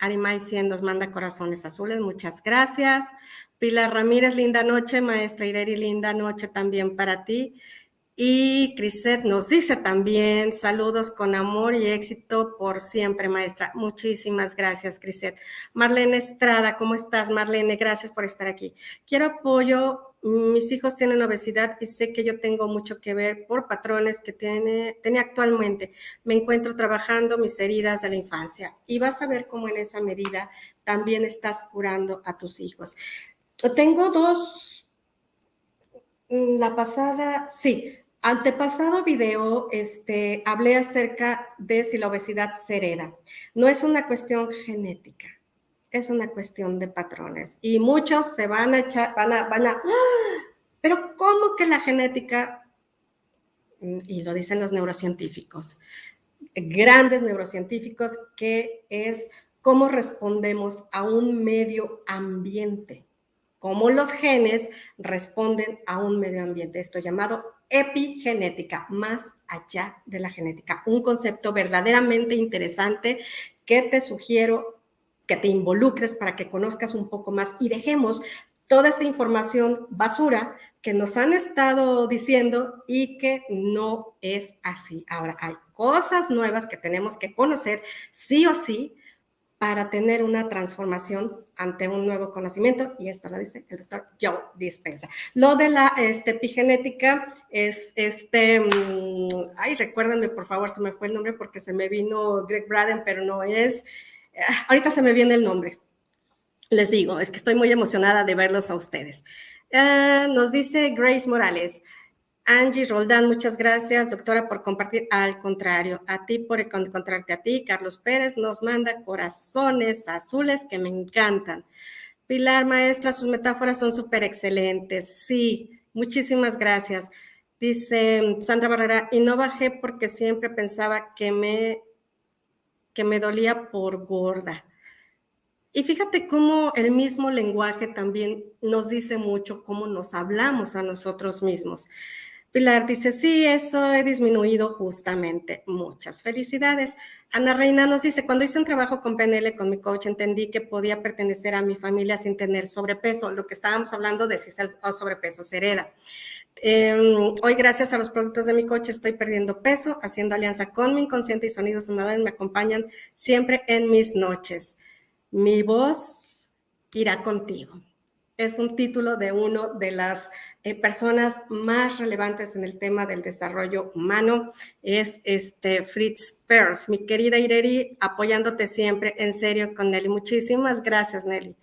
Arimay 100 nos manda corazones azules, muchas gracias. Pilar Ramírez, linda noche, maestra Ireri, linda noche también para ti. Y Criset nos dice también, saludos con amor y éxito por siempre, maestra. Muchísimas gracias, Criset. Marlene Estrada, ¿cómo estás, Marlene? Gracias por estar aquí. Quiero apoyo. Mis hijos tienen obesidad y sé que yo tengo mucho que ver por patrones que tenía actualmente. Me encuentro trabajando mis heridas de la infancia y vas a ver cómo en esa medida también estás curando a tus hijos. Tengo dos, la pasada, sí, antepasado video, hablé acerca de si la obesidad se hereda. No es una cuestión genética, es una cuestión de patrones. Y muchos se van a echar, pero ¿cómo que la genética? Y lo dicen los neurocientíficos, grandes neurocientíficos, que es cómo respondemos a un medio ambiente, cómo los genes responden a un medio ambiente, esto llamado epigenética, más allá de la genética, un concepto verdaderamente interesante que te sugiero que te involucres para que conozcas un poco más y dejemos toda esa información basura que nos han estado diciendo y que no es así. Ahora, hay cosas nuevas que tenemos que conocer sí o sí para tener una transformación ante un nuevo conocimiento, y esto lo dice el doctor Joe Dispenza. Lo de la epigenética es, ay, recuérdenme por favor, se me fue el nombre porque se me vino Greg Braden, pero no es, ahorita se me viene el nombre. Les digo, es que estoy muy emocionada de verlos a ustedes. Nos dice Grace Morales, Angie Roldán, muchas gracias, doctora, por compartir. Al contrario, a ti por encontrarte a ti. Carlos Pérez nos manda corazones azules que me encantan. Pilar, maestra, sus metáforas son súper excelentes. Sí, muchísimas gracias. Dice Sandra Barrera, y no bajé porque siempre pensaba que me dolía por gorda. Y fíjate cómo el mismo lenguaje también nos dice mucho cómo nos hablamos a nosotros mismos. Pilar dice, sí, eso he disminuido justamente. Muchas felicidades. Ana Reina nos dice, cuando hice un trabajo con PNL, con mi coach, entendí que podía pertenecer a mi familia sin tener sobrepeso. Lo que estábamos hablando de si el sobrepeso se hereda. Hoy, gracias a los productos de mi coach, estoy perdiendo peso, haciendo alianza con mi inconsciente y sonidos sonadores me acompañan siempre en mis noches. Mi voz irá contigo. Es un título de una de las personas más relevantes en el tema del desarrollo humano, es Fritz Perls. Mi querida Ireri, apoyándote siempre, en serio, con Nelly. Muchísimas gracias, Nelly.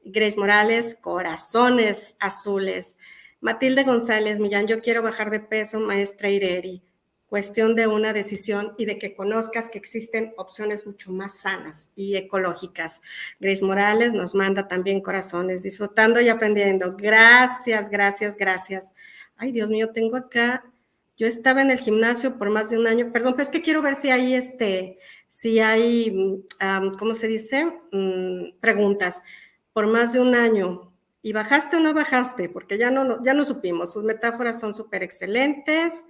Grace Morales, corazones azules. Matilde González Millán, yo quiero bajar de peso, maestra Ireri. Cuestión de una decisión y de que conozcas que existen opciones mucho más sanas y ecológicas. Grace Morales nos manda también corazones, disfrutando y aprendiendo. Gracias, gracias, gracias. Ay, Dios mío, tengo acá, yo estaba en el gimnasio por más de un año, perdón, pero es que quiero ver si hay, ¿cómo se dice? Preguntas. Por más de un año. ¿Y bajaste o no bajaste? Porque ya no supimos. Sus metáforas son súper excelentes.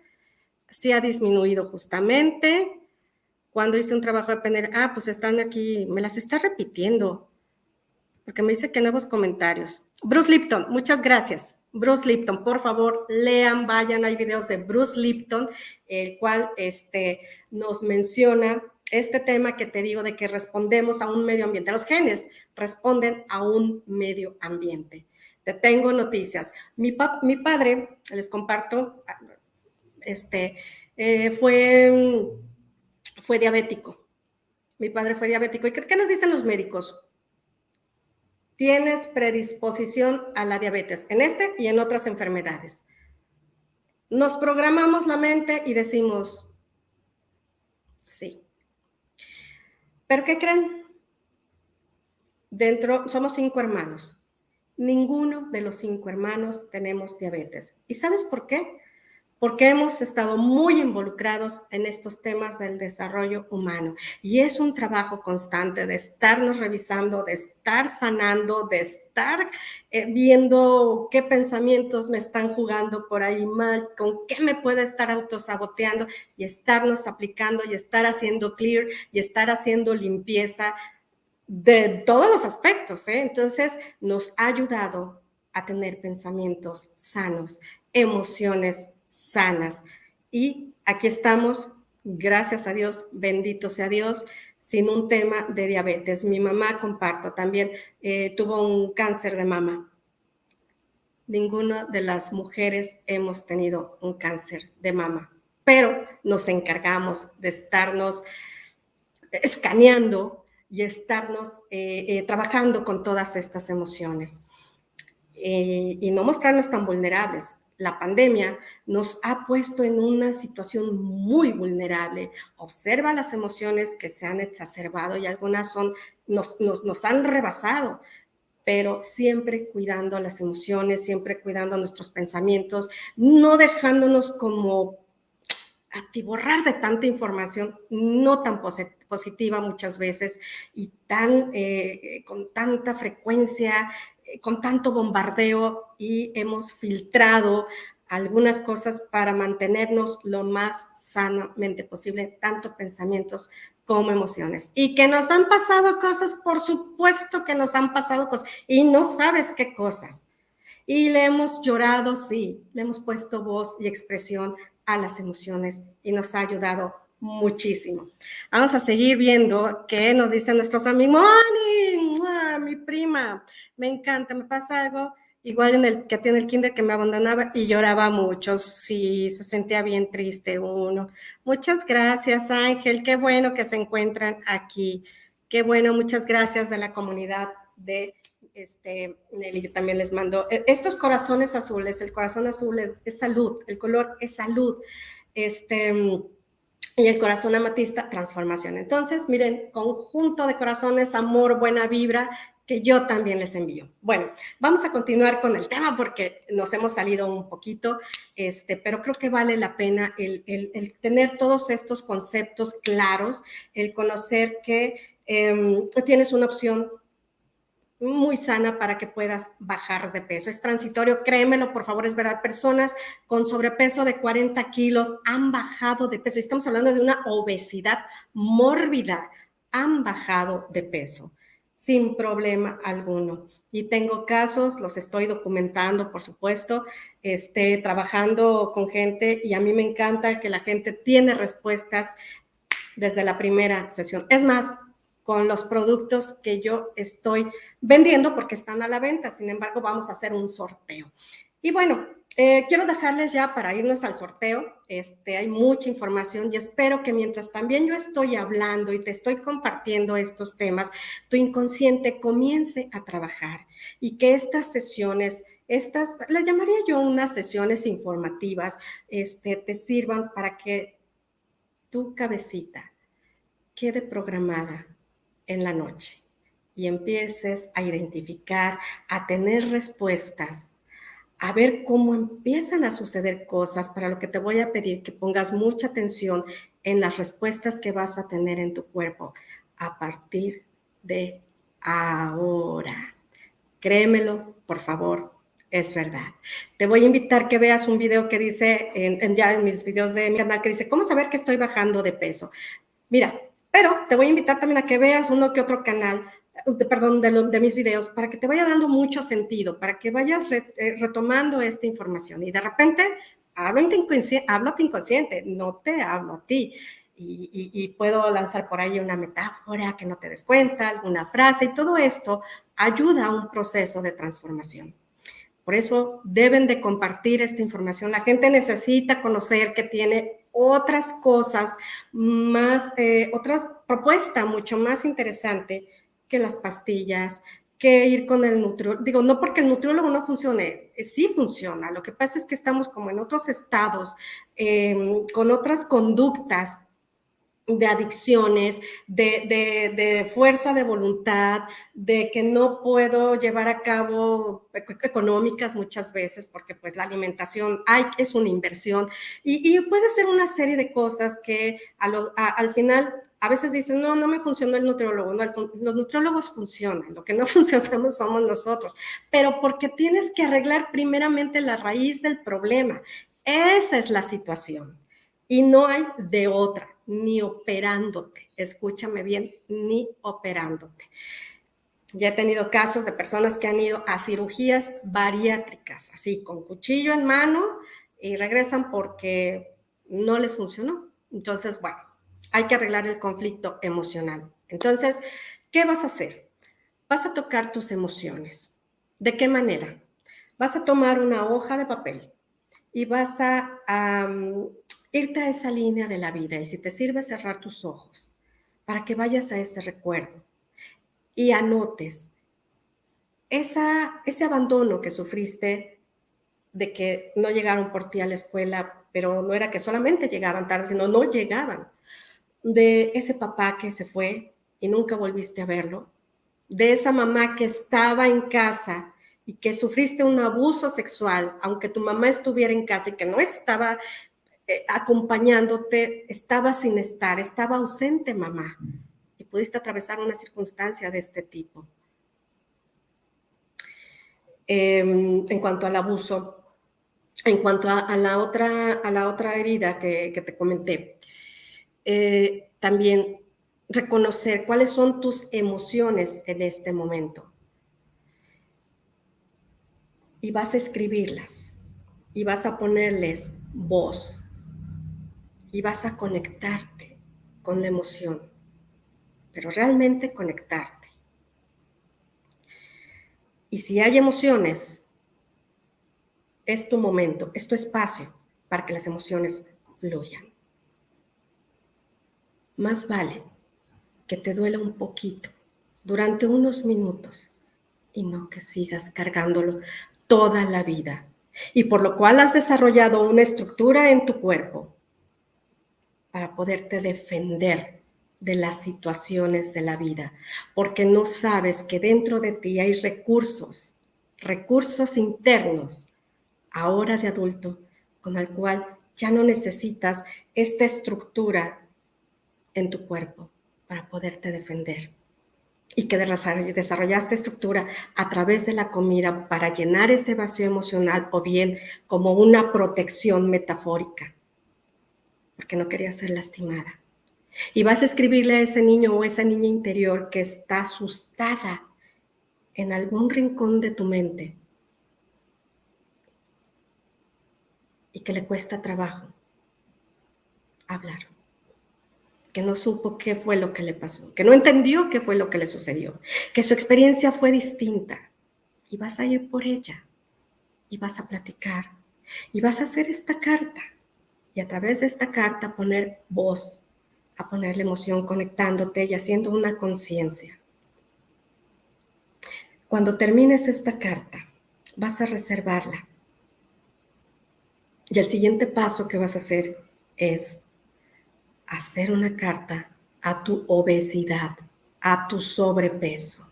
Sí ha disminuido justamente. Cuando hice un trabajo de PNL, pues están aquí, me las está repitiendo, porque me dice que nuevos comentarios. Bruce Lipton, muchas gracias. Bruce Lipton, por favor, lean, vayan, hay videos de Bruce Lipton, el cual nos menciona este tema que te digo de que respondemos a un medio ambiente. Los genes responden a un medio ambiente. Te tengo noticias. Mi padre, les comparto, fue diabético. Mi padre fue diabético. ¿Y qué nos dicen los médicos? Tienes predisposición a la diabetes en y en otras enfermedades. Nos programamos la mente y decimos, sí. ¿Pero qué creen? Somos 5 hermanos. Ninguno de los 5 hermanos tenemos diabetes. ¿Y sabes por qué? Porque hemos estado muy involucrados en estos temas del desarrollo humano. Y es un trabajo constante de estarnos revisando, de estar sanando, de estar viendo qué pensamientos me están jugando por ahí mal, con qué me puede estar autosaboteando y estarnos aplicando y estar haciendo clear y estar haciendo limpieza de todos los aspectos, ¿eh? Entonces, nos ha ayudado a tener pensamientos sanos, emociones sanas. Y aquí estamos, gracias a Dios, bendito sea Dios, sin un tema de diabetes. Mi mamá, comparto, también tuvo un cáncer de mama. Ninguna de las mujeres hemos tenido un cáncer de mama, pero nos encargamos de estarnos escaneando y estarnos trabajando con todas estas emociones y no mostrarnos tan vulnerables. La pandemia nos ha puesto en una situación muy vulnerable. Observa las emociones que se han exacerbado y algunas nos han rebasado, pero siempre cuidando las emociones, siempre cuidando nuestros pensamientos, no dejándonos como atiborrar de tanta información no tan positiva muchas veces y con tanta frecuencia, con tanto bombardeo, y hemos filtrado algunas cosas para mantenernos lo más sanamente posible, tanto pensamientos como emociones. Y que nos han pasado cosas, por supuesto que nos han pasado cosas, y no sabes qué cosas. Y le hemos llorado, sí, le hemos puesto voz y expresión a las emociones y nos ha ayudado muchísimo. Vamos a seguir viendo qué nos dicen nuestros amigos. ¡Moni! Mi prima, me encanta, me pasa algo igual en el que tiene el kinder, que me abandonaba y lloraba mucho. Sí, se sentía bien triste uno. Muchas gracias, Ángel, qué bueno que se encuentran aquí. Qué bueno, muchas gracias de la comunidad de Nelly. Yo también les mando estos corazones azules. El corazón azul es salud, el color es salud. Y el corazón amatista, transformación. Entonces, miren, conjunto de corazones, amor, buena vibra, que yo también les envío. Bueno, vamos a continuar con el tema porque nos hemos salido un poquito, pero creo que vale la pena el tener todos estos conceptos claros, el conocer que tienes una opción muy sana para que puedas bajar de peso. Es transitorio, créemelo, por favor, es verdad. Personas con sobrepeso de 40 kilos han bajado de peso. Estamos hablando de una obesidad mórbida. Han bajado de peso sin problema alguno. Y tengo casos, los estoy documentando, por supuesto, trabajando con gente y a mí me encanta que la gente tiene respuestas desde la primera sesión. Es más, con los productos que yo estoy vendiendo porque están a la venta. Sin embargo, vamos a hacer un sorteo. Y bueno, quiero dejarles ya para irnos al sorteo. Hay mucha información y espero que mientras también yo estoy hablando y te estoy compartiendo estos temas, tu inconsciente comience a trabajar y que estas sesiones, las llamaría yo unas sesiones informativas, te sirvan para que tu cabecita quede programada en la noche y empieces a identificar, a tener respuestas, a ver cómo empiezan a suceder cosas, para lo que te voy a pedir que pongas mucha atención en las respuestas que vas a tener en tu cuerpo a partir de ahora. Créemelo, por favor, es verdad. Te voy a invitar que veas un video que dice, ya en mis videos de mi canal, que dice, ¿cómo saber que estoy bajando de peso? Mira, pero te voy a invitar también a que veas uno que otro canal, perdón, de mis videos, para que te vaya dando mucho sentido, para que vayas retomando esta información. Y de repente, hablo tu inconsciente, no te hablo a ti. Y puedo lanzar por ahí una metáfora que no te des cuenta, alguna frase, y todo esto ayuda a un proceso de transformación. Por eso deben de compartir esta información. La gente necesita conocer que tiene otras cosas más, otras propuestas mucho más interesante que las pastillas, que ir con el nutriólogo. Digo, no porque el nutriólogo no funcione, sí funciona. Lo que pasa es que estamos como en otros estados, con otras conductas de adicciones, de fuerza de voluntad, de que no puedo llevar a cabo económicas muchas veces, porque pues la alimentación es una inversión y puede ser una serie de cosas que al final a veces dicen, no me funcionó el nutriólogo. No, los nutriólogos funcionan, lo que no funcionamos somos nosotros, pero porque tienes que arreglar primeramente la raíz del problema. Esa es la situación y no hay de otra, ni operándote. Escúchame bien, ni operándote. Ya he tenido casos de personas que han ido a cirugías bariátricas, así con cuchillo en mano, y regresan porque no les funcionó. Entonces, bueno, hay que arreglar el conflicto emocional. Entonces, ¿qué vas a hacer? Vas a tocar tus emociones. ¿De qué manera? Vas a tomar una hoja de papel y vas a irte a esa línea de la vida. Y si te sirve, cerrar tus ojos para que vayas a ese recuerdo y anotes ese abandono que sufriste, de que no llegaron por ti a la escuela, pero no era que solamente llegaban tarde, sino no llegaban. De ese papá que se fue y nunca volviste a verlo. De esa mamá que estaba en casa y que sufriste un abuso sexual, aunque tu mamá estuviera en casa y que no estaba acompañándote, estaba sin estar, estaba ausente mamá y pudiste atravesar una circunstancia de este tipo. En cuanto al abuso, en cuanto a la otra herida que te comenté, también reconocer cuáles son tus emociones en este momento. y vas a escribirlas y vas a ponerles voz y vas a conectarte con la emoción, pero realmente conectarte. Y si hay emociones, es tu momento, es tu espacio para que las emociones fluyan. Más vale que te duela un poquito durante unos minutos y no que sigas cargándolo toda la vida. Y por lo cual has desarrollado una estructura en tu cuerpo para poderte defender de las situaciones de la vida, porque no sabes que dentro de ti hay recursos internos, ahora de adulto, con el cual ya no necesitas esta estructura en tu cuerpo para poderte defender. Y que desarrollaste estructura a través de la comida para llenar ese vacío emocional o bien como una protección metafórica, porque no querías ser lastimada. Y vas a escribirle a ese niño o esa niña interior que está asustada en algún rincón de tu mente y que le cuesta trabajo hablar, que no supo qué fue lo que le pasó, que no entendió qué fue lo que le sucedió, que su experiencia fue distinta. Y vas a ir por ella y vas a platicar y vas a hacer esta carta y a través de esta carta poner voz, a ponerle emoción, conectándote y haciendo una conciencia. Cuando termines esta carta, vas a reservarla. Y el siguiente paso que vas a hacer es hacer una carta a tu obesidad, a tu sobrepeso.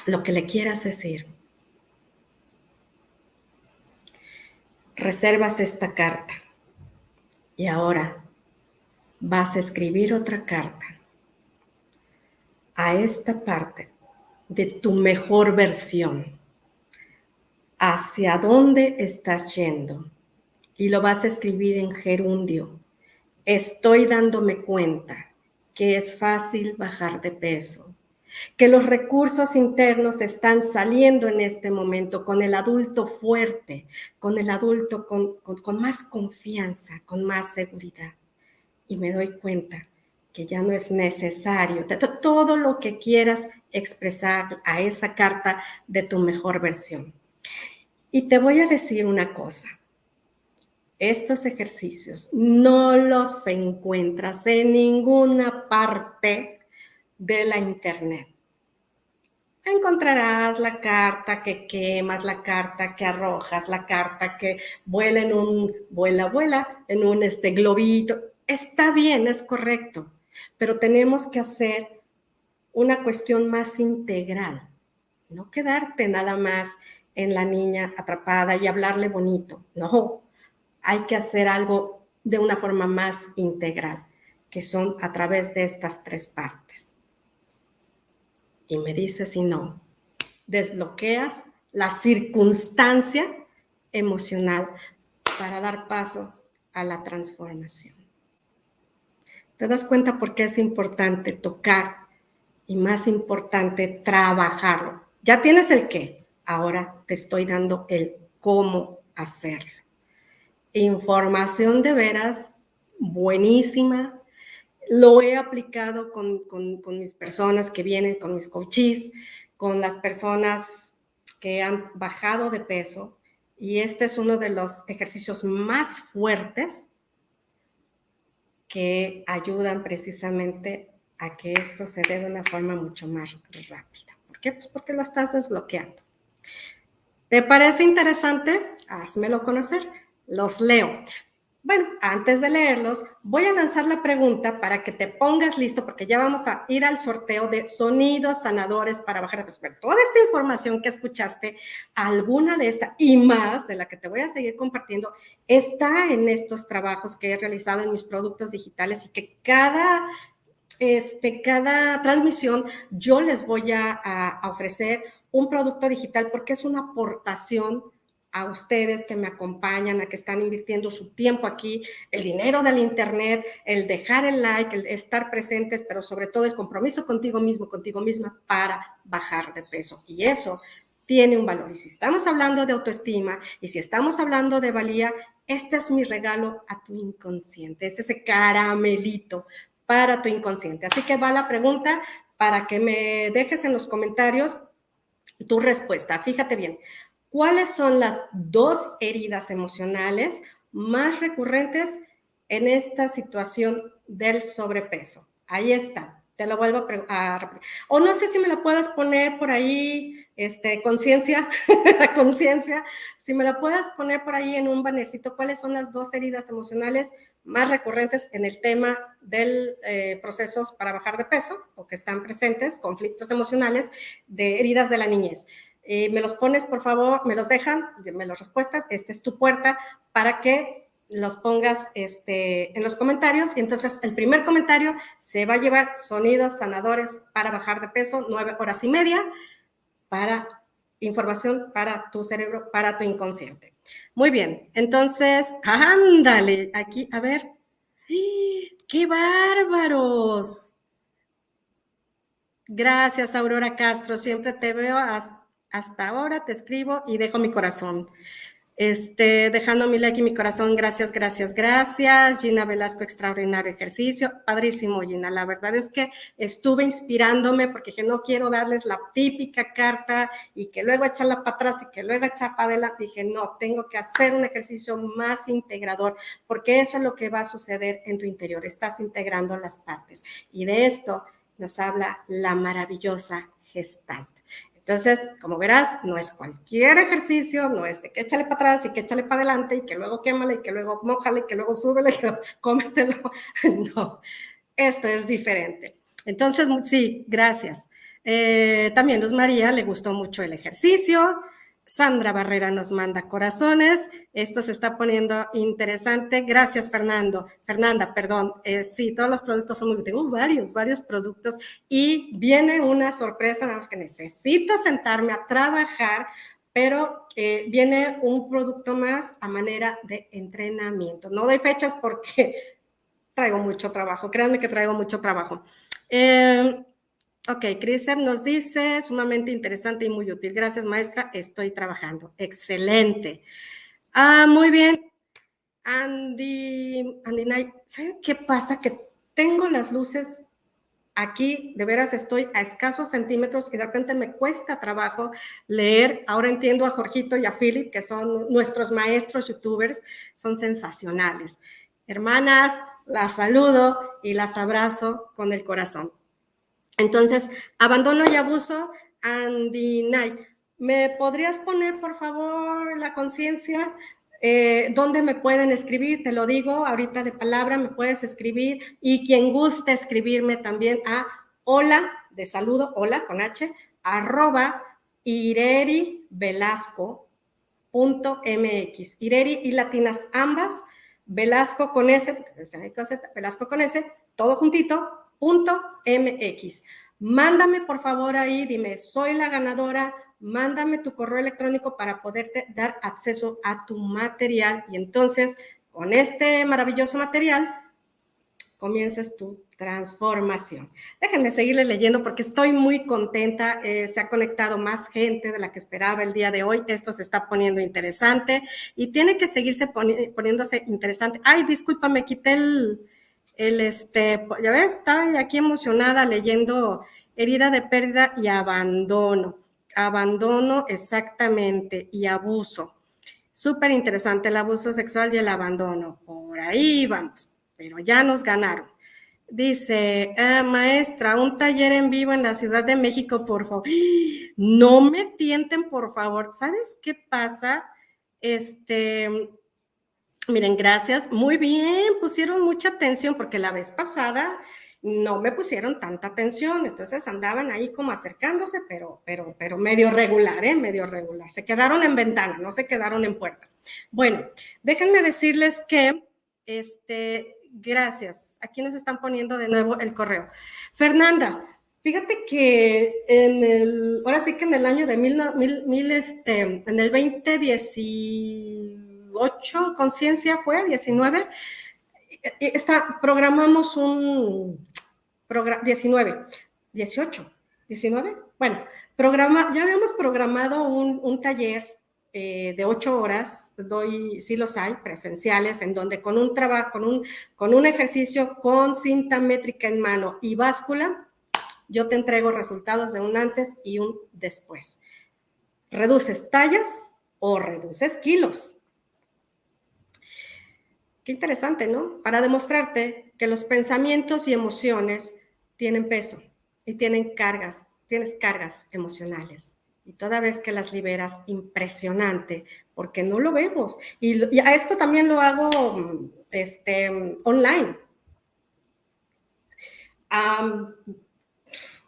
Lo que le quieras decir. Reservas esta carta y ahora vas a escribir otra carta a esta parte de tu mejor versión. ¿Hacia dónde estás yendo? Y lo vas a escribir en gerundio. Estoy dándome cuenta que es fácil bajar de peso, que los recursos internos están saliendo en este momento con el adulto fuerte, con el adulto con más confianza, con más seguridad. Y me doy cuenta que ya no es necesario todo lo que quieras expresar a esa carta de tu mejor versión. Y te voy a decir una cosa. Estos ejercicios no los encuentras en ninguna parte de la internet. Encontrarás la carta que quemas, la carta que arrojas, la carta que vuela en un, vuela en un globito. Está bien, es correcto, pero tenemos que hacer una cuestión más integral. No quedarte nada más en la niña atrapada y hablarle bonito. No, hay que hacer algo de una forma más integral, que son a través de estas tres partes. Y me dices si no, desbloqueas la circunstancia emocional para dar paso a la transformación. ¿Te das cuenta por qué es importante tocar y más importante trabajarlo? Ya tienes el qué, ahora te estoy dando el cómo hacerlo. Información de veras buenísima. Lo he aplicado con mis personas que vienen, con mis coaches, con las personas que han bajado de peso. Y este es uno de los ejercicios más fuertes que ayudan precisamente a que esto se dé de una forma mucho más rápida. ¿Por qué? Pues porque lo estás desbloqueando. ¿Te parece interesante? Házmelo conocer. Los leo. Bueno, antes de leerlos, voy a lanzar la pregunta para que te pongas listo, porque ya vamos a ir al sorteo de sonidos sanadores para bajar de peso. Pero toda esta información que escuchaste, alguna de esta y más de la que te voy a seguir compartiendo, está en estos trabajos que he realizado en mis productos digitales y que cada transmisión yo les voy a ofrecer un producto digital porque es una aportación a ustedes que me acompañan, a que están invirtiendo su tiempo aquí, el dinero del internet, el dejar el like, el estar presentes, pero sobre todo el compromiso contigo mismo, contigo misma para bajar de peso. Y eso tiene un valor. Y si estamos hablando de autoestima y si estamos hablando de valía, este es mi regalo a tu inconsciente, es ese caramelito para tu inconsciente. Así que va la pregunta para que me dejes en los comentarios tu respuesta. Fíjate bien, ¿cuáles son las 2 heridas emocionales más recurrentes en esta situación del sobrepeso? Ahí está, te lo vuelvo a repetir. O no sé si me la puedas poner por ahí, conciencia, la conciencia, si me la puedas poner por ahí en un bannercito, ¿cuáles son las 2 heridas emocionales más recurrentes en el tema del procesos para bajar de peso o que están presentes, conflictos emocionales de heridas de la niñez? Me los pones, por favor, me los dejan, me los respuestas, esta es tu puerta para que los pongas en los comentarios y entonces el primer comentario se va a llevar sonidos sanadores para bajar de peso, 9 horas y media, para información para tu cerebro, para tu inconsciente. Muy bien, entonces, ándale, aquí, a ver, ¡qué bárbaros! Gracias, Aurora Castro, siempre te veo hasta ahora, te escribo y dejo mi corazón. Dejando mi like y mi corazón, gracias, gracias, gracias. Gina Velasco, extraordinario ejercicio. Padrísimo, Gina. La verdad es que estuve inspirándome porque dije, no quiero darles la típica carta y que luego echarla para atrás y que luego echar para adelante. Dije, no, tengo que hacer un ejercicio más integrador porque eso es lo que va a suceder en tu interior. Estás integrando las partes. Y de esto nos habla la maravillosa Gestalt. Entonces, como verás, no es cualquier ejercicio, no es de que échale para atrás y que échale para adelante y que luego quémale y que luego mójale y que luego súbele y que cómetelo. No, esto es diferente. Entonces, sí, gracias. También Luz María le gustó mucho el ejercicio. Sandra Barrera nos manda corazones. Esto se está poniendo interesante. Gracias, Fernanda, perdón. Sí, todos los productos son muy... Tengo varios productos y viene una sorpresa, nada más que necesito sentarme a trabajar, pero viene un producto más a manera de entrenamiento. No doy fechas porque traigo mucho trabajo. Créanme que traigo mucho trabajo. Ok, Cristian nos dice, sumamente interesante y muy útil. Gracias, maestra, estoy trabajando. Excelente. Muy bien. Andy Knight, ¿sabe qué pasa? Que tengo las luces aquí, de veras estoy a escasos centímetros y de repente me cuesta trabajo leer. Ahora entiendo a Jorgito y a Philip, que son nuestros maestros youtubers, son sensacionales. Hermanas, las saludo y las abrazo con el corazón. Entonces, abandono y abuso, Andy Knight. ¿Me podrías poner, por favor, la conciencia? ¿Dónde me pueden escribir? Te lo digo ahorita de palabra, me puedes escribir. Y quien guste escribirme también a hola, de saludo, hola, con H, @irerivelasco.mx. Ireri y latinas ambas, Velasco con S, Velasco con S, todo juntito, .mx. Mándame por favor ahí, dime, soy la ganadora, mándame tu correo electrónico para poderte dar acceso a tu material y entonces con este maravilloso material comiences tu transformación. Déjenme seguirle leyendo porque estoy muy contenta. Se ha conectado más gente de la que esperaba el día de hoy. Esto se está poniendo interesante y tiene que seguirse poniéndose interesante. Ay, discúlpame, quité ya ves, estaba aquí emocionada leyendo herida de pérdida y abandono. Abandono, exactamente, y abuso. Súper interesante el abuso sexual y el abandono. Por ahí vamos, pero ya nos ganaron. Dice, maestra, un taller en vivo en la Ciudad de México, por favor. No me tienten, por favor. ¿Sabes qué pasa? Miren, gracias. Muy bien, pusieron mucha atención porque la vez pasada no me pusieron tanta atención, entonces andaban ahí como acercándose, pero medio regular, medio regular. Se quedaron en ventana, no se quedaron en puerta. Bueno, déjenme decirles que, gracias. Aquí nos están poniendo de nuevo el correo. Fernanda, fíjate que ahora sí que en el año de en el 2018, conciencia fue, 19, programamos un programa, 19, 18, 19. Bueno, ya habíamos programado un taller de 8 horas, sí los hay, presenciales, en donde con un trabajo, con un ejercicio con cinta métrica en mano y báscula, yo te entrego resultados de un antes y un después. Reduces tallas o reduces kilos. Qué interesante, ¿no? Para demostrarte que los pensamientos y emociones tienen peso y tienes cargas emocionales. Y toda vez que las liberas, impresionante, porque no lo vemos. Y a esto también lo hago online.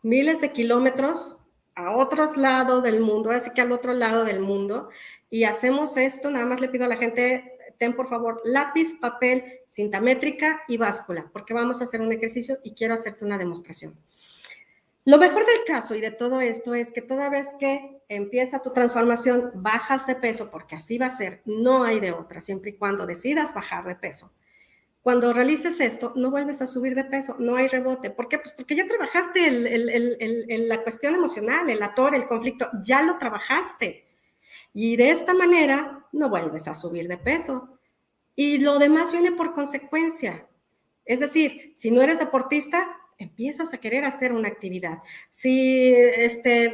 Miles de kilómetros a otros lados del mundo, ahora sí que al otro lado del mundo, y hacemos esto. Nada más le pido a la gente, ten por favor lápiz, papel, cinta métrica y báscula, porque vamos a hacer un ejercicio y quiero hacerte una demostración. Lo mejor del caso y de todo esto es que toda vez que empieza tu transformación, bajas de peso, porque así va a ser, no hay de otra, siempre y cuando decidas bajar de peso. Cuando realices esto, no vuelves a subir de peso, no hay rebote. ¿Por qué? Pues porque ya trabajaste la cuestión emocional, el ator, el conflicto, ya lo trabajaste. Y de esta manera no vuelves a subir de peso. Y lo demás viene por consecuencia. Es decir, si no eres deportista, empiezas a querer hacer una actividad. Si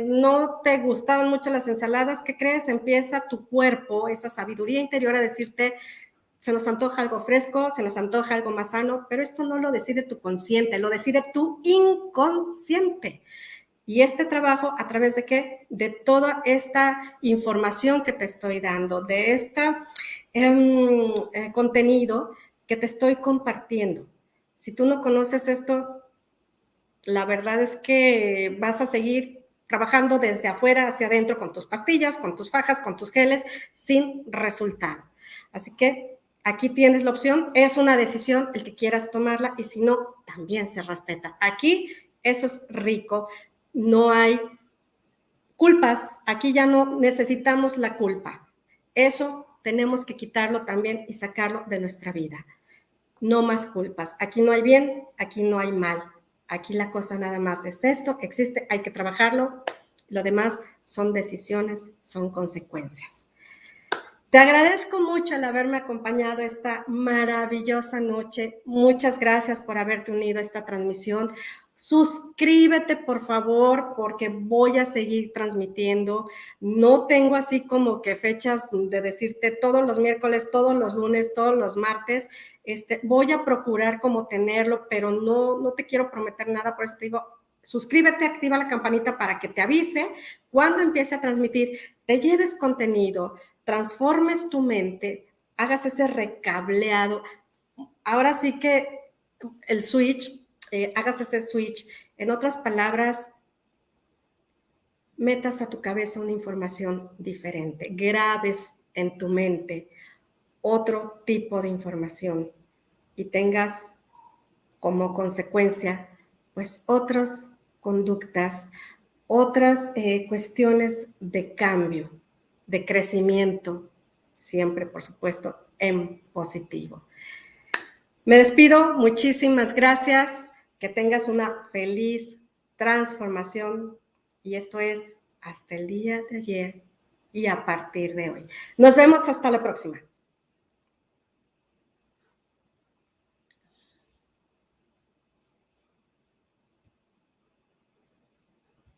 no te gustaban mucho las ensaladas, ¿qué crees? Empieza tu cuerpo, esa sabiduría interior, a decirte, se nos antoja algo fresco, se nos antoja algo más sano, pero esto no lo decide tu consciente, lo decide tu inconsciente. Y este trabajo, ¿a través de qué? De toda esta información que te estoy dando, de este contenido que te estoy compartiendo. Si tú no conoces esto, la verdad es que vas a seguir trabajando desde afuera hacia adentro con tus pastillas, con tus fajas, con tus geles, sin resultado. Así que aquí tienes la opción, es una decisión el que quieras tomarla, y si no, también se respeta. Aquí eso es rico, no hay culpas, aquí ya no necesitamos la culpa. Eso tenemos que quitarlo también y sacarlo de nuestra vida. No más culpas. Aquí no hay bien, aquí no hay mal. Aquí la cosa nada más es esto, existe, hay que trabajarlo. Lo demás son decisiones, son consecuencias. Te agradezco mucho el haberme acompañado esta maravillosa noche. Muchas gracias por haberte unido a esta transmisión. Suscríbete, por favor, porque voy a seguir transmitiendo. No tengo así como que fechas de decirte todos los miércoles, todos los lunes, todos los martes. Voy a procurar como tenerlo, pero no te quiero prometer nada, por eso te digo, suscríbete, activa la campanita para que te avise cuando empiece a transmitir, te lleves contenido, transformes tu mente, hagas ese recableado. Ahora sí que el switch, hagas ese switch. En otras palabras, metas a tu cabeza una información diferente, grabes en tu mente otro tipo de información y tengas como consecuencia, pues, otras conductas, otras cuestiones de cambio, de crecimiento, siempre, por supuesto, en positivo. Me despido, muchísimas gracias, que tengas una feliz transformación, y esto es hasta el día de ayer y a partir de hoy. Nos vemos hasta la próxima.